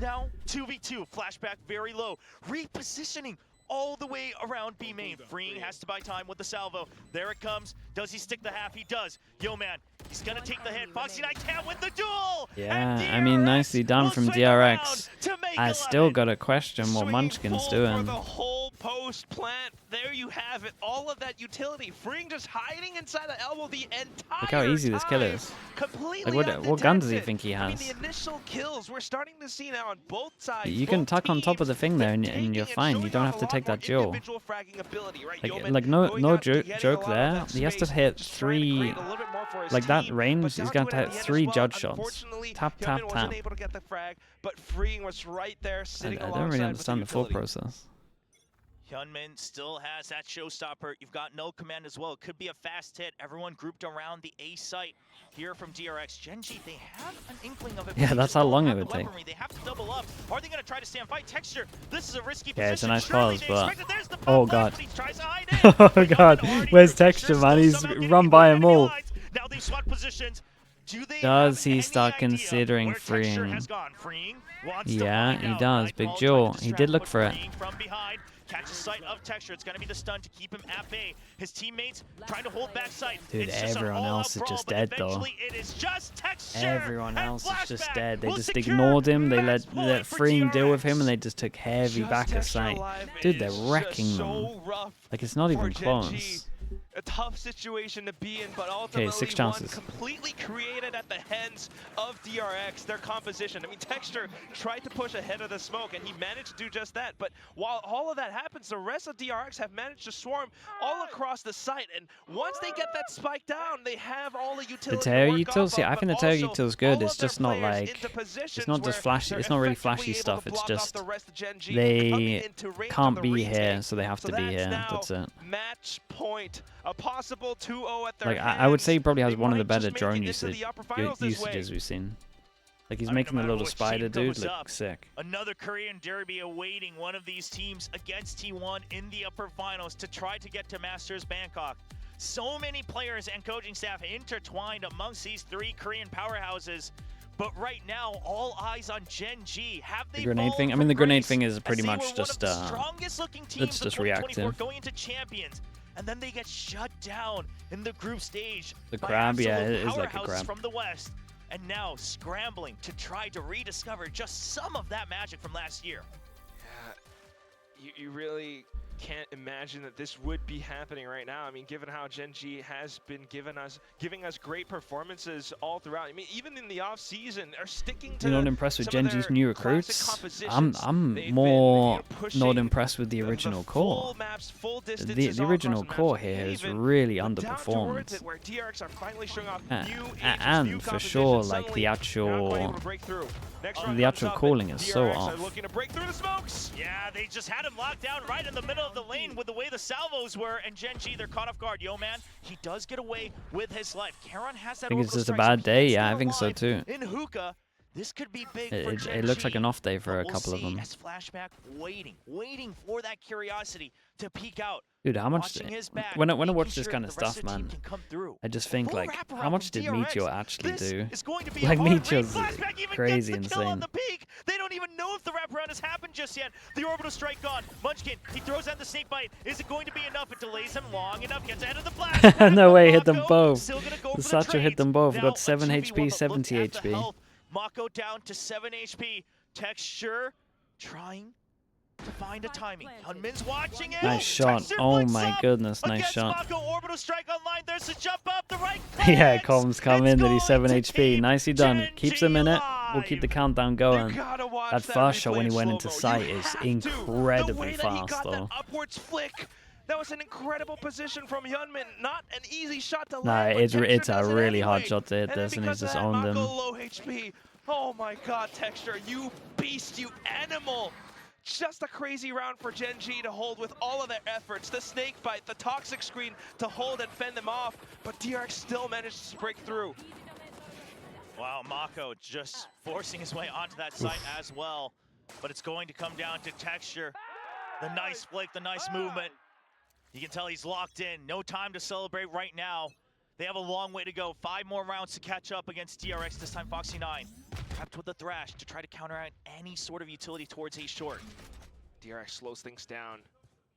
Now 2v2, flashback very low, repositioning all the way around B main. Freeing has to buy time with the salvo. There it comes. Does he stick the half? He does. Yeoman, he's gonna take the hit. Foxy Knight can't win the duel. Yeah, I mean, nicely done from DRX. I still got a question what Munchkin's doing. For the whole post plant. There you have it. All of that utility. Freeing just hiding inside the elbow the entire Look how easy this kill is. Completely Like, what gun does he think he has? I mean, the initial kills we're starting to see now on both sides. You can tuck on top of the thing there and you're fine. You don't have to take that duel. Like no joke there. He has to hit 3, like that range, he's going to hit 3 judge shots. Tap, tap, tap. But Freeing was right there sitting I don't really understand the full process. Hyunmin still has that showstopper. You've got no command as well. It could be a fast hit. Everyone grouped around the A site here from DRX. GenG, they have an inkling of it. Yeah, that's how long it would take. They have to double up. Are they going to try to stand fight? Texture, this is a risky yeah, position. it's a nice Surely pause, but the oh god. Oh god, where's Texture, man? He's run by them all. Now they swap positions. Does he start considering freeing? Yeah, he does. Big duel. He did look for it. Catches sight of Texture. It's going to be the stun to keep him at bay. His teammates trying to hold back sight. Dude, everyone else is just dead though. It is just Texture. Everyone else is just dead. They just ignored him. They let Freeing deal with him, and they just took heavy back of sight. Dude, they're wrecking them. Like, it's not even close. A tough situation to be in, but ultimately 6 chances. One completely created at the hands of DRX, their composition. I mean, Texture tried to push ahead of the smoke, and he managed to do just that. But while all of that happens, the rest of DRX have managed to swarm all across the site. And once they get that spike down, they have all the utility. The Terror util, see, I think the Terror util is good. It's just not like, it's not just flashy. It's not really flashy stuff. It's just they can't be here, so they have to be here. That's it. Match point. A possible 2-0 at their like hands. I would say he probably has one of the better drone usages we've seen. Like, he's making the little spider dude look sick. Another Korean derby awaiting one of these teams against T1 in the upper finals to try to get to Masters Bangkok. So many players and coaching staff intertwined amongst these 3 Korean powerhouses. But right now, all eyes on GenG. Have they the grenade thing? I mean, the grenade thing is pretty much just it's just reactive. Going into champions. And then they get shut down in the group stage. The crab, yeah, it is like a crab. From the West, and now scrambling to try to rediscover just some of that magic from last year. Yeah, you really can't imagine that this would be happening right now. I mean, given how GenG has been giving us great performances all throughout. I mean, even in the off season, they're sticking to. You're not impressed with GenG's new recruits? I'm more not impressed with the original core. The original core here is really underperformed. And for sure, like the actual calling is so off. Yeah, they just had him locked down right in the middle of the lane with the way the salvos were, and GenG, they're caught off guard. Yeoman, he does get away with his life. Karon has that. I think it's just a bad day. Yeah, I think so too. In hookah, this could be big for GenG. It looks like an off day for a couple of them. As Flashback waiting for that curiosity to peek out. Dude, how much? When I watch this kind of stuff, man, I just think like, how much did Meteor actually do? Like, Meteor's crazy insane. They don't even know if the wraparound has happened just yet. The orbital strike gone. Munchkin, he throws out the snake bite. Is it going to be enough? It delays him long enough. Gets ahead of the blast. No way, hit them both. The Satchel hit them both. Got 7 HP, 70 HP. Mako down to 7 HP. Texture trying to find a timing. Hyunmin's watching it. Nice shot. Texture Oh flicks my up goodness, nice against shot. Mako. Orbital strike online. There's a jump up. The right Yeah, clicks. comms come It's in that he's 7 going to HP. keep Nicely done. Gen.G Keeps him in it. We'll keep the alive. countdown You going. gotta watch That first shot replay when he in went into slow-mo. sight You is have to. incredibly The way that fast, he got though. that upwards flick. That was an incredible position from Hyunmin. Not an easy shot to Nah, land. But it's Texture a does it really hard anyway. shot to hit And then this, and he's because of just that, owned him. Mako low HP. Oh my god, Texture, you beast, you animal. Just a crazy round for Gen.G to hold with all of their efforts. The snake bite, the toxic screen to hold and fend them off. But DRX still managed to break through. Wow, Mako just forcing his way onto that site as well. But it's going to come down to Texture. The nice flick, the nice movement. You can tell he's locked in. No time to celebrate right now. They have a long way to go. 5 more rounds to catch up against DRX. This time Foxy9 prepped with the thrash to try to counteract any sort of utility towards A short. DRX slows things down.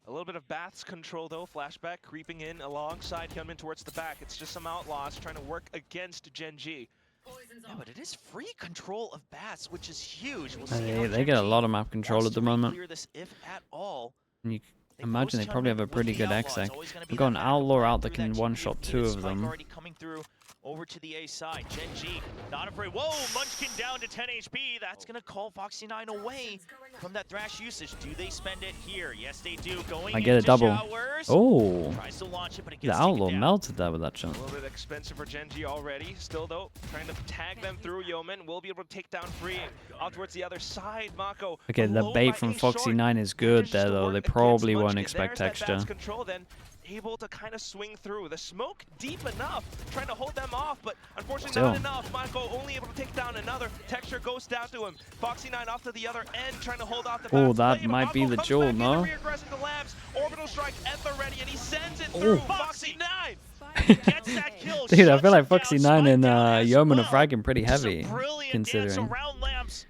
A little bit of Bath's control though. Flashback creeping in alongside Hyunmin towards the back. It's just some outlaws trying to work against Gen.G. Yeah, but it is free control of Bats, which is huge. We'll see how They get a Gen.G lot of map control wants at the to moment. clear this, if at all. And you They imagine they post probably have a Hyunmin pretty with good the Outlaws. exec. Always gonna be We've got an that backup outlaw plan out that through can Gen.G. one-shot If 2 the of spike them. already coming through over to the A side. Gen.G not afraid. Whoa, Munchkin down to 10 HP. That's gonna call Foxy9 away from that thrash usage. Do they spend it here? Yes, they do. Going I get a into double. showers. Oh, Tries to launch it, but it the gets taken outlaw down. melted that with that shot. A little bit expensive for Gen.G already. Still though, trying to tag them through. Yeoman will be able to take down Freeing. Out towards the other side, Mako. Okay, the alone bait by from A short. Foxy9 is good Manages there to though. work They against probably won't Munchkin. expect There's texture. that Bats control then. Able to kind of swing through. The smoke deep enough, trying to hold them off, but unfortunately Still. not enough. Mako only able to take down another. Texture goes down to him. Foxy9 off to the other end, trying to hold off the Oh, Bats that play, but might be Mako the comes duel, back in no? to reaggressive the labs. Orbital strike at the ready, and he sends it Oh. through. Foxy9. Gets that kill. Dude, I feel like shuts him down, Foxy9 and spiked down as Yeoman are well. fragging pretty Just heavy, a brilliant considering. dance around lamps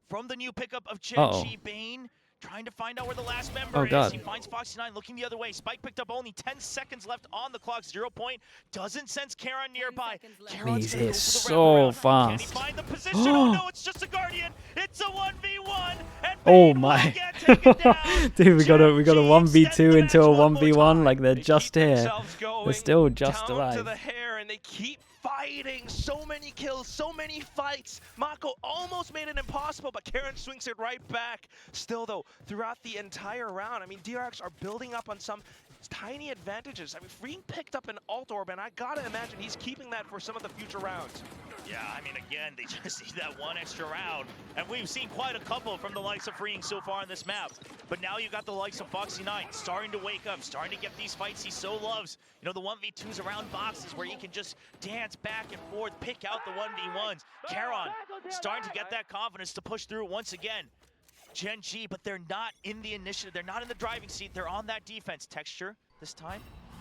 from the new pickup of Uh-oh. Gen.G. Bane. Trying to find out where the last member Oh, is. God. He finds Foxy9 looking the other way. Spike picked up only 10 seconds left on the clock. 0 point. Doesn't sense Karon nearby. Karon's He's gonna hit go for the so wraparound. Can he fast. find the position? Oh no, it's just a Guardian. It's a 1v1. And Oh Bane my. will get taken down. Dude, we got a Gen.G 1v2 extends the into a match one more 1v1 time. like they're They just keep here. themselves going They're still just down to alive. the hair, and they keep fighting. So many kills, so many fights. Mako almost made it impossible, but Karon swings it right back. Still though, throughout the entire round, I mean, DRX are building up on some tiny advantages. I mean, Freeing picked up an alt orb, and I gotta imagine he's keeping that for some of the future rounds. Yeah, I mean, again, they just need that one extra round. And we've seen quite a couple from the likes of Freeing so far in this map. But now you got the likes of Foxy9 starting to wake up, starting to get these fights he so loves. You know, the 1v2s around boxes where he can just dance back and forth, pick out the 1v1s. Karon starting to get that confidence to push through once again. Gen.G, but they're not in the initiative. They're not in the driving seat. They're on that defense. Texture this time.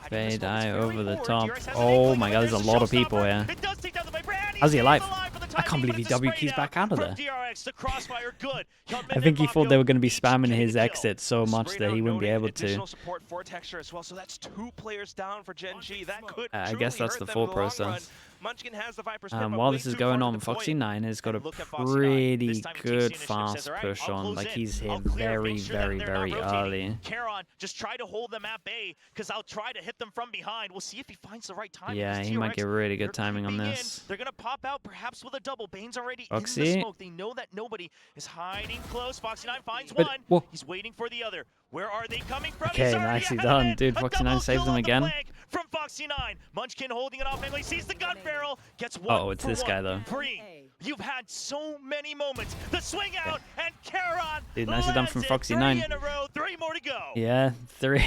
Fade eye over the top. Oh my god, there's a lot of people here. It does take down the How's he alive? for the I time can't being, believe but he it's a W spray keys down back out of from there. DRX. The crossfire good. I think he thought they were going to be Each spamming getting his a kill. exit so much Sprayed that out he wouldn't be noting able to. additional support for Texture as well, so that's 2 players down for Gen.G. That could I truly guess that's hurt the them full in the long process. run. Munchkin has the Viper spin, but While way this is too going far to on, deploy it. Foxy9 has got a Look at Foxy9. pretty This time he takes the good initiative, fast says, "All right, push I'll on. close Like in. he's I'll hit clear, very, make sure that very, they're not very rotating." early. Karon, just try to hold them at bay, because I'll try to hit them from behind. We'll see if he finds the right time. Yeah, because he might TRX, get really they're good timing on creeping in. this. They're going to pop out perhaps with a double. Bane's already in Foxy. the smoke. They know that nobody is hiding close. Foxy9 finds But- one. whoa. He's waiting for the other. Where are they coming from? Okay, He's already nicely ahead of done. it. Dude, A Foxy9 double saves kill him on the again. flank from Foxy9. Munchkin holding it off angle. He sees the gun barrel. Gets one. Uh-oh, it's for this one. guy, though. Free. You've had so many moments. The swing out, and Karon Dude, nicely done from lands it. Foxy9. 3 in a row. 3 more to go. Yeah, three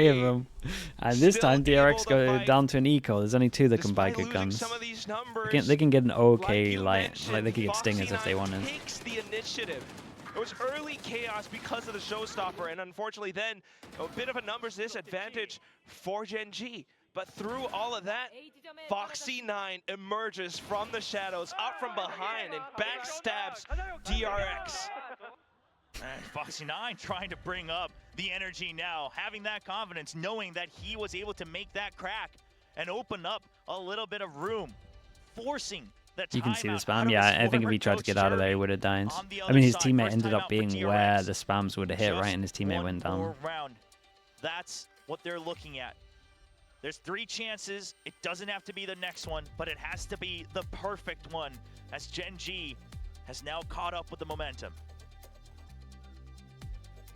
of them. And this Still time DRX able to go fight. down to an eco. There's only 2 that can buy Despite good losing guns. some of these numbers, They can get an okay you like mentioned, they could get stingers if they Foxy9 wanted. takes the initiative. It was early chaos because of the showstopper, and unfortunately then a bit of a numbers disadvantage for Gen.G. But through all of that, Foxy9 emerges from the shadows, out from behind, and backstabs DRX. And Foxy9 trying to bring up the energy now, having that confidence, knowing that he was able to make that crack and open up a little bit of room, forcing You can see the spam. Yeah, I think if he tried to get out of there, he would have died. I mean, his teammate ended up being where the spams would have hit, right? And his teammate went down. That's what they're looking at. There's 3 chances. It doesn't have to be the next one, but it has to be the perfect one, as Gen.G has now caught up with the momentum.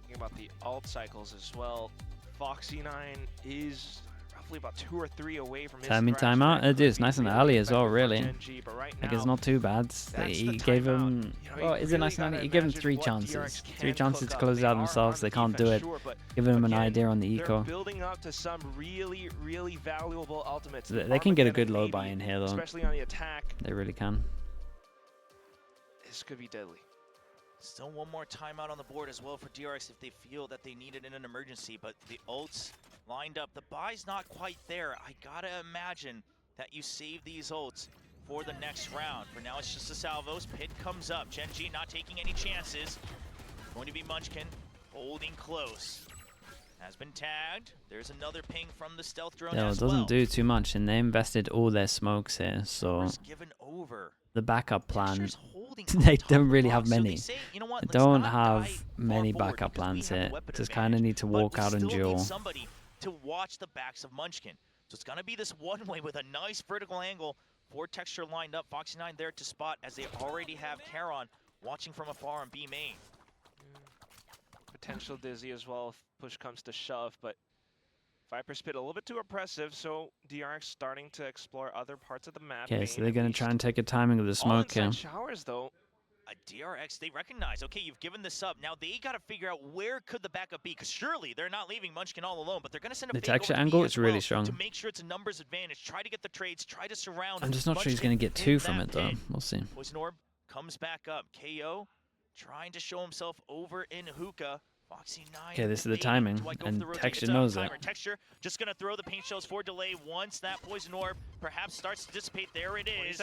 Thinking about the alt cycles as well, Foxy9 is roughly about 2 or 3 away from his timeout. It is nice and early as well, really. Like, it's not too bad. He gave him, well, is it nice and early? He gave him 3 chances. 3 chances to close it out themselves. They can't do it. Give him an idea on the eco. Building up to some really, really valuable ultimates. They can get a good low buy in here, though. Especially on the attack. They really can. This could be deadly. Still one more timeout on the board as well for DRX if they feel that they need it in an emergency, but the ults lined up. The buy's not quite there. I gotta imagine that you save these ults for the next round. For now, it's just the salvos. Pit comes up. Gen.G not taking any chances. Going to be Munchkin holding close. Has been tagged. There's another ping from the stealth drone Yeah, as it doesn't well. do too much, and they invested all their smokes here, so Given over. the backup plan, holding they top don't really box, have so many. they say, you know what, They let's don't not have dive many far forward backup because we plans have here. the weapon Just kind of advantage, need to but walk we out and still need duel. somebody to watch the backs of Munchkin. So it's gonna be this one way with a nice vertical angle. 4 texture lined up. Foxy9 there to spot as they already have Charon watching from afar on B main. Potential dizzy as well if push comes to shove, but Viper Spit a little bit too oppressive, so DRX starting to explore other parts of the map. Okay, so they're going to try and take a timing of the smoke here. Showers, though. DRX, they recognize, okay, you've given this up. Now they got to figure out where could the backup be, because surely they're not leaving Munchkin all alone, but they're going to send a The fake texture over angle B is as really well strong. to make sure it's a numbers advantage. Try to get the trades, try to surround I'm just not sure he's going to get 2 from it, though. We'll see. Poison Orb comes back up. KO trying to show himself over in hookah. Foxy9. Okay, this is the timing, and Texture knows it. Texture just gonna throw the paint shells for delay once that poison orb perhaps starts to dissipate. There it is.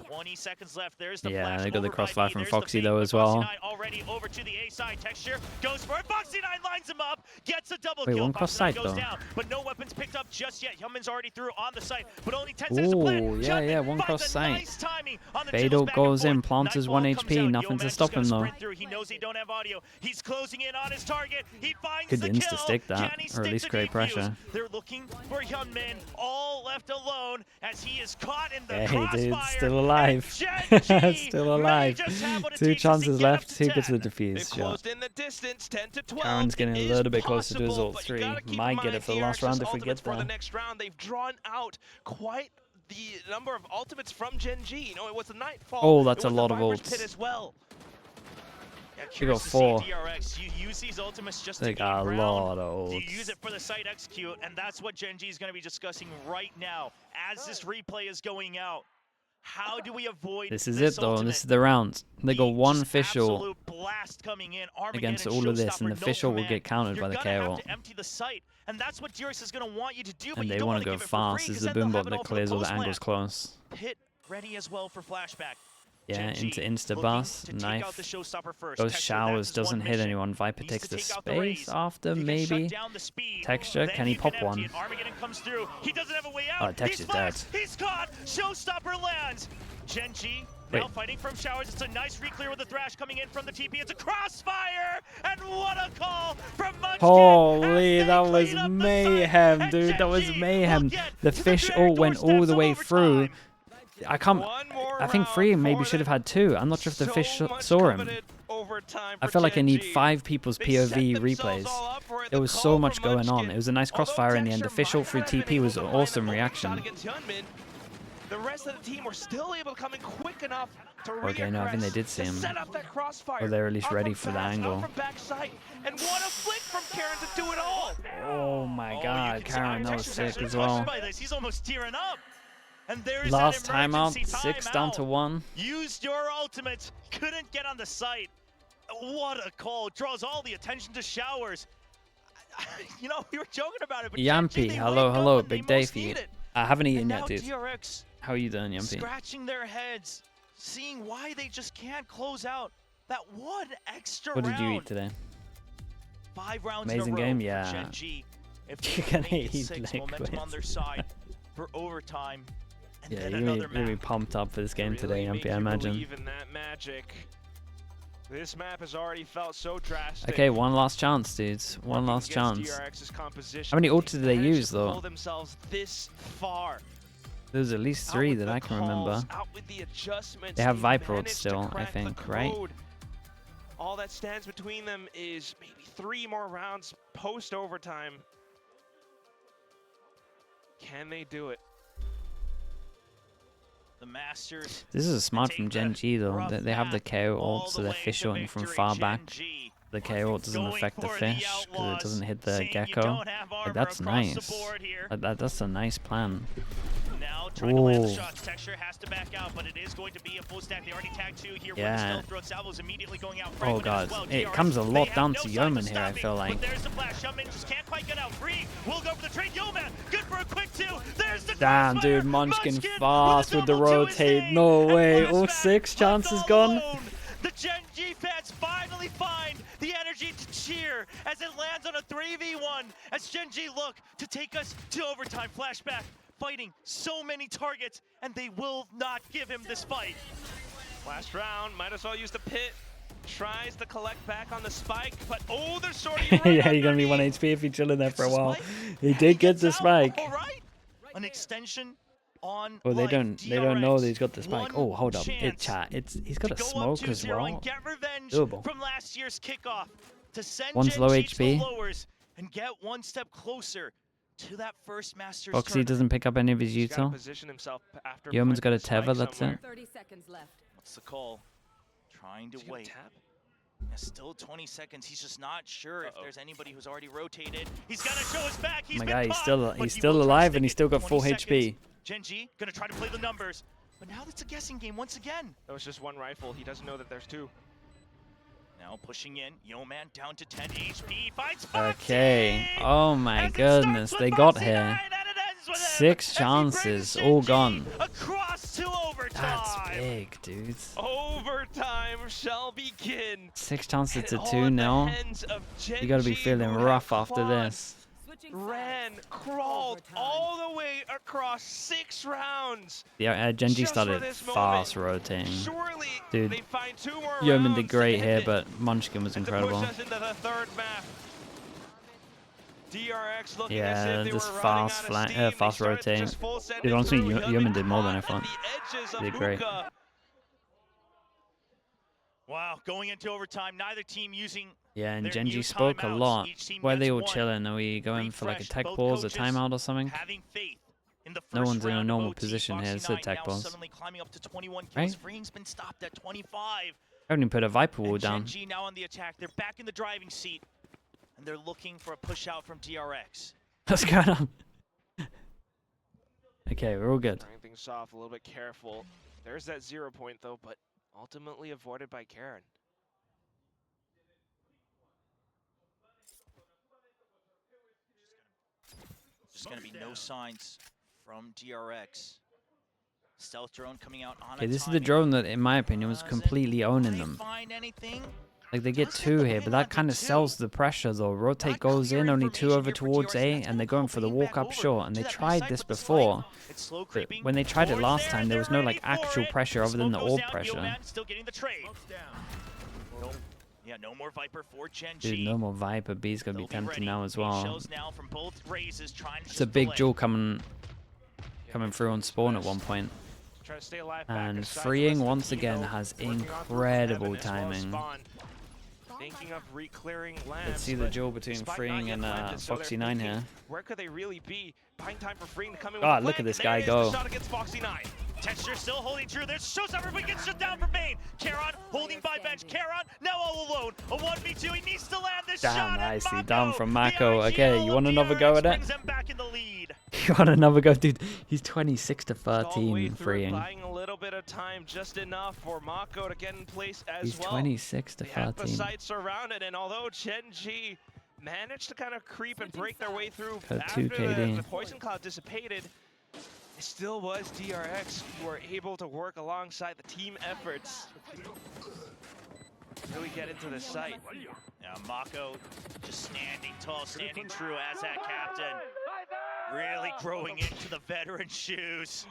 20 seconds left. There's the Yeah, flash they got the over by crossfire B. from There's Foxy the though fake, as but well. Foxy9 already over to the A side. Texture goes for it. Foxy9 lines him up, gets a double Wait, kill. one cross Foxy9 site goes though. down, but no weapons picked up just yet. Hyunmin's already through on the site, but only 10 seconds to play. Ooh, yeah, one finds cross a site. nice timing on the Beidou duels back goes and in, forth. Planters Nightfall 1 comes HP, out. nothing to Yeoman's stop gonna him though. sprint through. He knows he don't have audio. He's closing in on his target. He finds Could the insta kill. stick that, Can he or at stick least the create defuse? pressure. They're looking for Hyunmin, all left alone as he is caught in the Hey, crossfire. dude, still alive. Gen.G Still alive. may just have what it 2 takes to chances get up left. to Who gets the 10. defuse shot? In the distance, 10 to 12. Karen's getting a little bit closer to his ult but you 3. gotta keep in Might get mind it for the last round if we get for the there. next round, they've drawn out quite the number of ultimates from Gen.G. You know, it was the Nightfall. Oh, that's it a was lot the of Viper's ults. Pit as well. Yeah, They curious got to 4. see DRX. You use these ultimates just They to gain got a ground. lot of Do you ults. use it for the site execute? And that's what Gen.G is going to be discussing right now as this replay is going out. How do we avoid This is this it though, ultimate? this is the round. They got 1 Just official absolute blast coming in. Armageddon, against all of this, and the showstopper, no official will command. get countered by the You're gonna KO. have to empty the site, and that's what DRX is going to want you to do. But And you they don't want to wanna go give it for free, fast. This 'cause is the then they'll boom have bot it all that for the clears all the post angles plant. close. Pit ready as well for flashback. Yeah, Gen.G into insta looking bus, to take out the knife. showstopper first. Goes Texture, showers, that's his one doesn't hit mission. anyone. Viper Needs takes to the take out the space raise. after, If he can shut maybe. down the speed, Texture, then can he pop empty one? it. Armageddon comes through. He doesn't have a way Oh, out. Texture's He's dead. flashed. He's caught. Showstopper lands. Gen.G now fighting from showers. It's a nice reclear with the thrash coming in from the TP. It's a crossfire, and what a call from Munchkin. Holy, that was mayhem, dude. That was mayhem. The fish ult went all the way through. I think 3 maybe should have had 2. I'm not sure if the fish saw him. I feel like I need 5 people's POV replays. There was so much going on. It was a nice crossfire in the end. The fish ult through TP was an awesome reaction. The rest of the team were still able to come in quick enough to Okay, no, I think they did see him. set up that crossfire. Or they're at least Up ready from for the pass, up angle. from backside. And what a flick from Karen to do it all. Oh my god, you can see Karen, that was Texture's sick actually as well. touched by this. He's almost tearing up. And there's Last that timeout, emergency 6 down to timeout. 1. Used your ultimate, couldn't get on the site. What a call, draws all the attention to showers. You know, we were joking about it, but Yampy, they hello, wake up hello, when they big day most for you. need it. I haven't And eaten now yet, dude. DRX How are you doing, Yampy? scratching their heads, seeing why they just can't close out that one extra What round. did you eat today? 5 rounds Amazing in a row game, for yeah. Gen.G. If You're they gonna make it eat 6, momentum on liquids. their side for overtime. and Yeah, then you're another gonna be map. pumped up for this game today, Really Yumpy, I imagine. believe in that magic. This map has already felt so drastic. Okay, one last chance, dudes. One last chance. DRX's composition, How many but ults did they managed use, to though? pull themselves this far. There's at least Out 3 with that the I can remember. calls, out with the adjustments, They have they Viper ults managed to still, I crack the think, right? code. All that stands between them is maybe 3 more rounds post overtime. Can they do it? The Masters. This is smart from take Gen.G though. rough They have the path KO all ult, the so they're way to fish shooting from victory. far back. Gen.G The KO ult doesn't going affect the for fish because it Outlaws, doesn't hit the saying you gecko. don't have armor Like, that's across the nice. board here. Like, that's a nice plan. Now trying to land the Ooh. shots. Texture has to back out, but it is going to be a full stack. They already tagged 2 here. Yeah. With the stealth throat. Salvo's immediately going out. Oh Franklin god, as well. it DRX, comes a they lot have down no to signs Yeoman of here, I stopping, feel but like. there's the flash. Yeoman just can't quite get out. Free will go for the trade. Yeoman, good for a quick 2. There's the Damn, crossfire. dude, Munchkin Munchkin fast with the double to his rotate. name, No and way, Flashback all 6 left chances all gone. alone. The Gen.G fans finally find the energy to cheer as it lands on a 3v1 as Gen.G look to take us to overtime. Flashback fighting so many targets, and they will not give him this fight. Last round, might as well use the pit. Tries to collect back on the spike, but oh, they're sorting Yeah, you're gonna be 1 HP if you chill in there for a while. He did get the spike. All right, an extension on. Oh, they don't know that he's got the spike. Oh, hold up, chance he's got a to go up smoke as 2-0 well. and get revenge Doable. from last year's kickoff to send One's low Gen.G to the HP. lowers and get one step closer to that first Masters Foxy tournament. doesn't pick up any of his He's gotta util. position himself after Yeoman's got planting a the spike tether, that's somewhere. it. 30 seconds left. What's the call? Trying to Is he gonna wait. tap? Yeah, still 20 seconds. He's just not sure if there's anybody who's already rotated. He's got to show his back. Oh He's my been god, he's caught, still but he's he still will try to alive stick and he's it. still got 20 full seconds. HP. Gen.G gonna try to play the numbers, but now it's a guessing game once again. That was just 1 rifle. He doesn't know that there's 2. Now pushing in, Yeoman down to 10 HP. Finds Foxy! Okay. Oh my As it goodness, starts they with got Foxy here. 9, and it ends with him 6 as he brings chances, Gen.G all gone. Across to overtime. That's big, dudes. Overtime shall begin. 6 chances And to all 2 at the now. hands of You gotta be Gen.G, feeling who have rough after clawed, this. Ran, crawled all the way across 6 rounds. Yeah, Gen.G Just started for this fast moment. rotating. Surely Dude, they find 2 more Yeoman rounds did great to here, end it but Munchkin was and to incredible. push us into the 3rd map. DRX looking Yeah, as if they just were fast running out of steam. They fast started to rotating. just full send Dude, it honestly, through. Yeoman did more than I caught thought. at the edges of He did great. hookah. Wow, going into overtime, neither team using Yeah, and their Gen.G new spoke a timeouts. lot. Each team Where are they gets all one. chilling? Are we going for like a Refresh, tech both pause, a coaches timeout or something? having faith in the No first one's in a round of normal OT. position here. Foxy It's a 9 tech now pause. suddenly climbing up to 21 kills. Right? Freeing's been stopped at 25. I haven't even put a Viper wall And down. Gen.G now on the attack. They're back in the driving seat, and they're looking for a push out from DRX. What's going on? Okay, we're all good. Starting things off a little bit careful. There's that 0 point though, but ultimately avoided by Karen. There's going to be no signs from DRX. Stealth drone coming out on Okay, a this is the timing. drone that, in my opinion, was Doesn't completely owning quite them. find anything. Like, they get Does 2 have here, the but win on that kind of the 2. sells the pressure, though. Rotate Not goes clear in, only 2 information over here for towards DRX. A, That's and they're gonna going go for the beam walk back up over short, and to they that B tried site, this but the spike, before. it's slow But creeping when they tried it towards last there, time, and there was they're no like ready for actual it. pressure other than Smoke the goes orb down, pressure. Yeoman still getting the trade. Nope. Yeah, no more Viper for Gen.G. Dude, no more Viper. B's gonna be They'll tempting ready. now as Main well. shells now from both raises, trying to It's a just big delay. duel coming through on spawn at one point. Try to stay alive back And aside, Freeing so once the again Kino has working off roof of incredible heaven as well as timing. Spawn. Thinking of re-clearing lamps. Let's see the but duel between Spike not Freeing yet and planted, so they're Foxy 9 thinking, here. Where could they really be? Buying time for Freeing to come in God, with a look at plant, this and guy there go. is the shot against Foxy 9. Texture still holding true. There's showstopper, but gets shut down from main. Karon holding by bench. Karon now all alone. A 1v2. He needs to land this Damn, shot. nicely And done Mako, from the Mako. Okay, IGL you of want another go DRX at it? brings them back in the lead. You want another go, dude? He's 26 to All the way 13 through, Freeing. buying a little bit of time, just enough for Mako to get in place as He's well. 26 to They have the 13. site surrounded, and although Gen.G managed to kind of creep and break their way through Got after 2 KD. the poison cloud dissipated, it still was DRX who were able to work alongside the team efforts to really get into the site. Now Mako just standing tall, standing true as that captain. Really growing into the veteran shoes.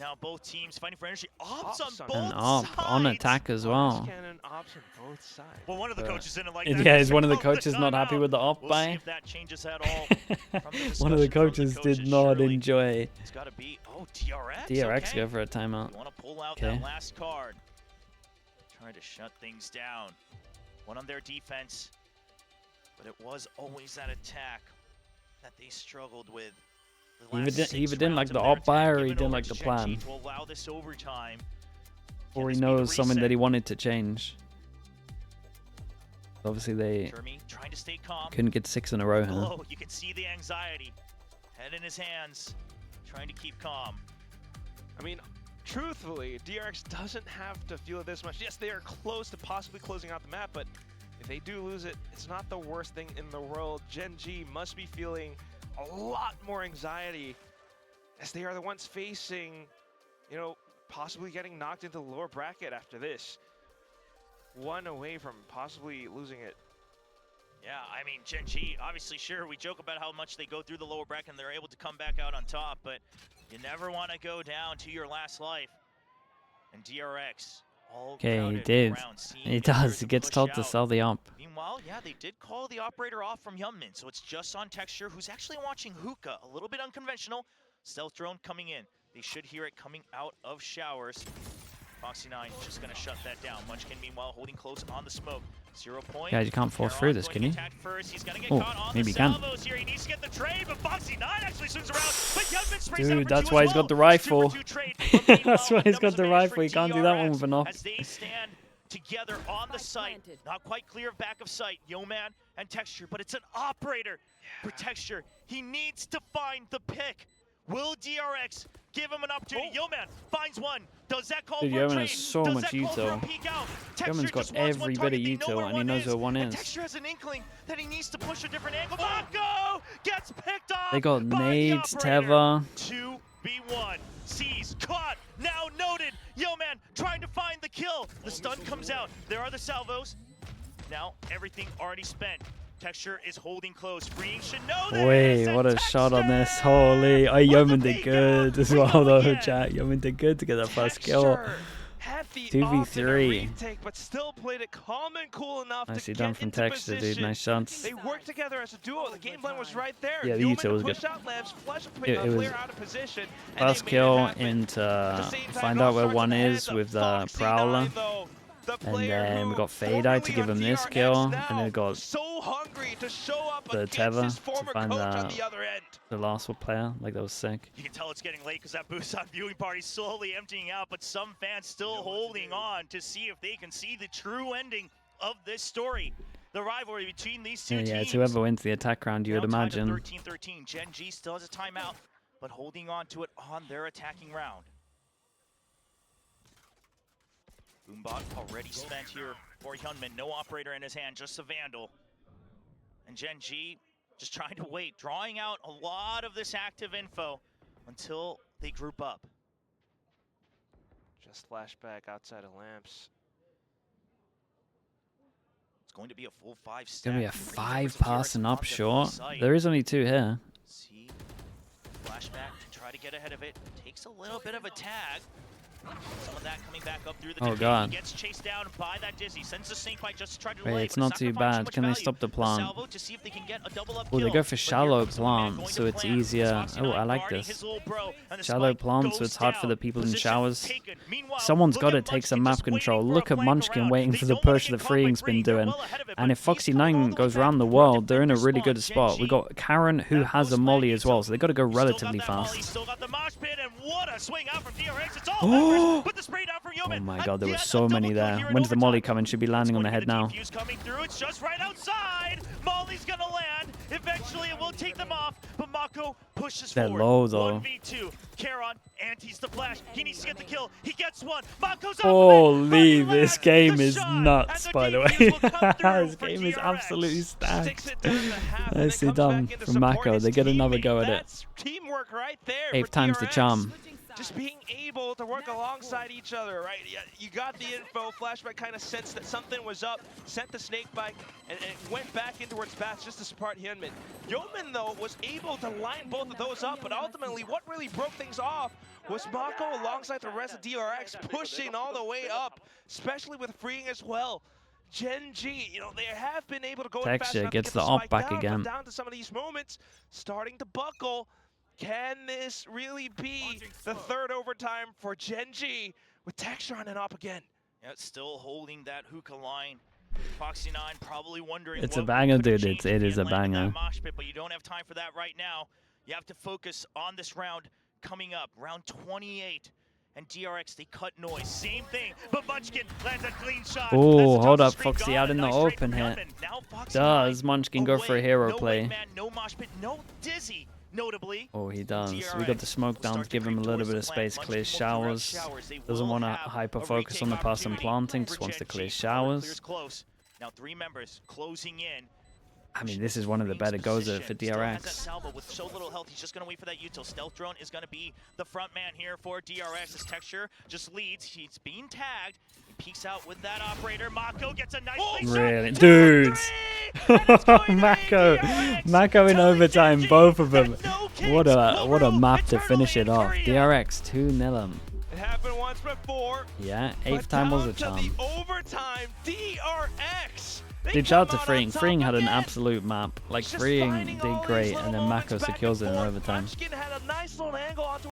Now both teams fighting for energy. Ops on both And sides. on attack as well. Cannon ops on both sides. Well, one of the coaches didn't like Yeah, that. is one of the coaches not happy with the op We'll see buy? if that changes at all. From the One of the discussion from coaches did not surely. enjoy It's got to be DRX. DRX okay. go for a timeout. You want to pull out Okay. that last card. Trying to shut things down. One on their defense. But it was always that attack that they struggled with. The He last either 6 didn't like rounds the of their op buy attack, or he given didn't over like to the Gen.G plan. to allow this overtime. Or Can he this be the knows something that he reset? wanted to change. Obviously they Jeremy trying to stay calm. couldn't get 6 in a row, huh? Below, you can see the anxiety. Head in his hands, trying to keep calm. I mean, truthfully, DRX doesn't have to feel it this much. Yes, they are close to possibly closing out the map, but if they do lose it, it's not the worst thing in the world. Gen.G must be feeling a lot more anxiety as they are the ones facing, you know, possibly getting knocked into the lower bracket after this. One away from possibly losing it. Yeah, I mean, Gen.G, obviously, sure, we joke about how much they go through the lower bracket and they're able to come back out on top, but you never want to go down to your last life. And DRX, all Okay, he crowded did. around, seeing He if they're does. He to gets push told to out. sell the op. Meanwhile, yeah, they did call the operator off from Hyunmin, so it's just on Texture, who's actually watching Hookah, a little bit unconventional. Stealth drone coming in. They should hear it coming out of showers. Foxy9 just going to shut that down. Munchkin, meanwhile, holding close on the smoke. 0 point. Guys, you can't force through this, can you? Oh, maybe you can. Here. He needs to get the trade, but Foxy9 actually swings around. But Hyunmin sprays out Dude, for that's 2 why as he's got well. the rifle. 2-for-2 trade. But meanwhile, That's why he's got numbers the advantage rifle. for He can't do that one DRX with an op. as they stand together on the site. Not quite clear of back of sight. Yeoman and Texture, but it's an operator for Texture. He needs to find the pick. Will DRX give him an opportunity? Yeoman finds one. Does that call Dude, for a Yeoman trade? has so Does much that call for a util. peek out? Texture Yeoman's got just wants one every bit of target. They know util, where and he one knows where one and is. Texture has an inkling that he needs to push a different angle. Mako gets picked off. They got by the nades, operator. Teva. 2v1. Sees, caught, now noted. Yeoman trying to find the kill. The stun comes out. There are the salvos. Now everything already spent. Texture is holding close. Freeing should know this. Wait, what a shot on this. Holy. Oh, Yeoman did good as well, though, chat. Yeoman did good to get that first kill. Had the 2v3. retake, but still played it calm and cool enough Nicely to done get from into Texture, dude. position. Nice shots. They worked together as a duo. The game plan was right there. Yeah, the Yeoman util was pushed good. out Labs, flush a It was player out of position, and they First made it kill happen. into At the same time, find it all out where starts one in the is hands of with the Foxy9, Prowler. though. The And player then we who got Fade-Eye to formerly give on him this DRX kill, now, and then we got so hungry to show up the against Teva his to former find coach on the- the other end. the last one player. Like, that was sick. You can tell it's getting late because that Busan viewing party is slowly emptying out, but some fans still holding on to see if they can see the true ending of this story. The rivalry between these two Yeah, teams. it's whoever wins the attack round, you would Now tied to imagine. 13-13. Gen.G still has a timeout, but holding on to it on their attacking round. Boombot already spent here for Hyunmin. No operator in his hand, just a Vandal. And Gen.G just trying to wait, drawing out a lot of this active info until they group up. Just flashback outside of lamps. It's going to be a full 5 It's going to be a stack. 5 passing up short. There is only 2 here. See, flashback to try to get ahead of it. Takes a little bit of a tag. Some of that coming back up through the Oh, decay. God. He gets chased down by that Dizzy. Sends a snake bite just to try to Wait, delay, it's but not too gonna find bad. much Can they value. stop the plant? Salvo to see if they can get a double up Oh, they kill. go for But here shallow comes the man plant, going so to it's plant. easier. Foxy9 Oh, I like guarding this. his little bro, and the Shallow spike plant, so goes it's hard for down. the people in Position showers. taken. Meanwhile, Someone's look got to at take some Munchkin map just waiting control. for a Look at flank Munchkin around. waiting They for the don't wanna push get that caught by Freeing's three. been They're doing. well ahead of it, And but if he's coming all Foxy9 the way goes back. around the Hard to world, they're pick in a their really spot. good spot. We Gen.G got Karen, who that has a was molly Maggie, as well, so so they got to go Still got relatively that molly, fast. still got the mosh pit, and what a swing out from DRX. It's all Oh! members, but the spray down from Yeoman. Oh my god, there were Again, so a many double kill there. here in When's the molly overtime. coming? Should be landing on the head now. Defuse coming through. It's just right outside. Molly's gonna land. Eventually, it will take them off, but Mako pushes They're forward. low, though. 1v2. Karon antes the flash. He needs to get the kill. He gets one. Mako's off Holy, of it. this Finally game lands is the shot, nuts, and by the defuse way. will come through This for game is DRX. absolutely Sticks stacked. it down to half, and Nicely then comes done back in to from support Mako. his They get another teammate. go at it. That's teamwork right there 8th for time's the DRX. charm. just being able to work alongside each other, right? You got the info, Flashback kind of sensed that something was up, sent the snake bite, and it went back in towards Bats just to support Hyunmin. Yeoman, though, was able to line both of those up, but ultimately what really broke things off was Mako alongside the rest of DRX pushing all the way up, especially with freeing as well. Gen.G, you know, they have been able to go in fast Texture enough gets to get the the op spike back down, again. but down to some of these moments, starting to buckle. Can this really be the third overtime for Gen.G with Texture on and up again? Yeah, still holding that hookah line. Foxy9 probably wondering. It's a what banger, could've dude. changed It if he is had a landed banger. that mosh pit, but you don't have time for that right now. You have to focus on this round coming up, round 28. And DRX, they cut noise. Same thing, but Munchkin lands a clean shot. Oh, That's hold the up, screen Foxy gone, out in the nice trade open from here. Hyunmin. Now Foxy9 Does Munchkin go for a away. hero No play? wingman, no mosh pit, no dizzy, notably. Oh, he does. We DRX got the smoke will down to start to give him a creep little towards bit the of plant. space, Munchkin clears will direct showers. They Doesn't will want to have hyper a focus on the retake pass and opportunity planting, for just wants to Gen.G. clear Power showers. clears close. Now 3 members closing in. I mean, this is one of the better goes for Still has that DRX. salvo with so little health. He's just going to wait for that util. Stealth drone is going to be the front man here for DRX. His Texture just leads. He's being tagged. He peeks out with that operator. Mako gets a nice Really? Dudes! Mako in overtime, both of them. What a map to finish it off. DRX 2-0 'em. It happened once before. Yeah, 8th time was a charm. charm. The overtime, DRX. Dude, shout out to Freeing. Freeing had an absolute map. Like, Freeing did great, and then Mako secures it in overtime. Munchkin had a nice little angle onto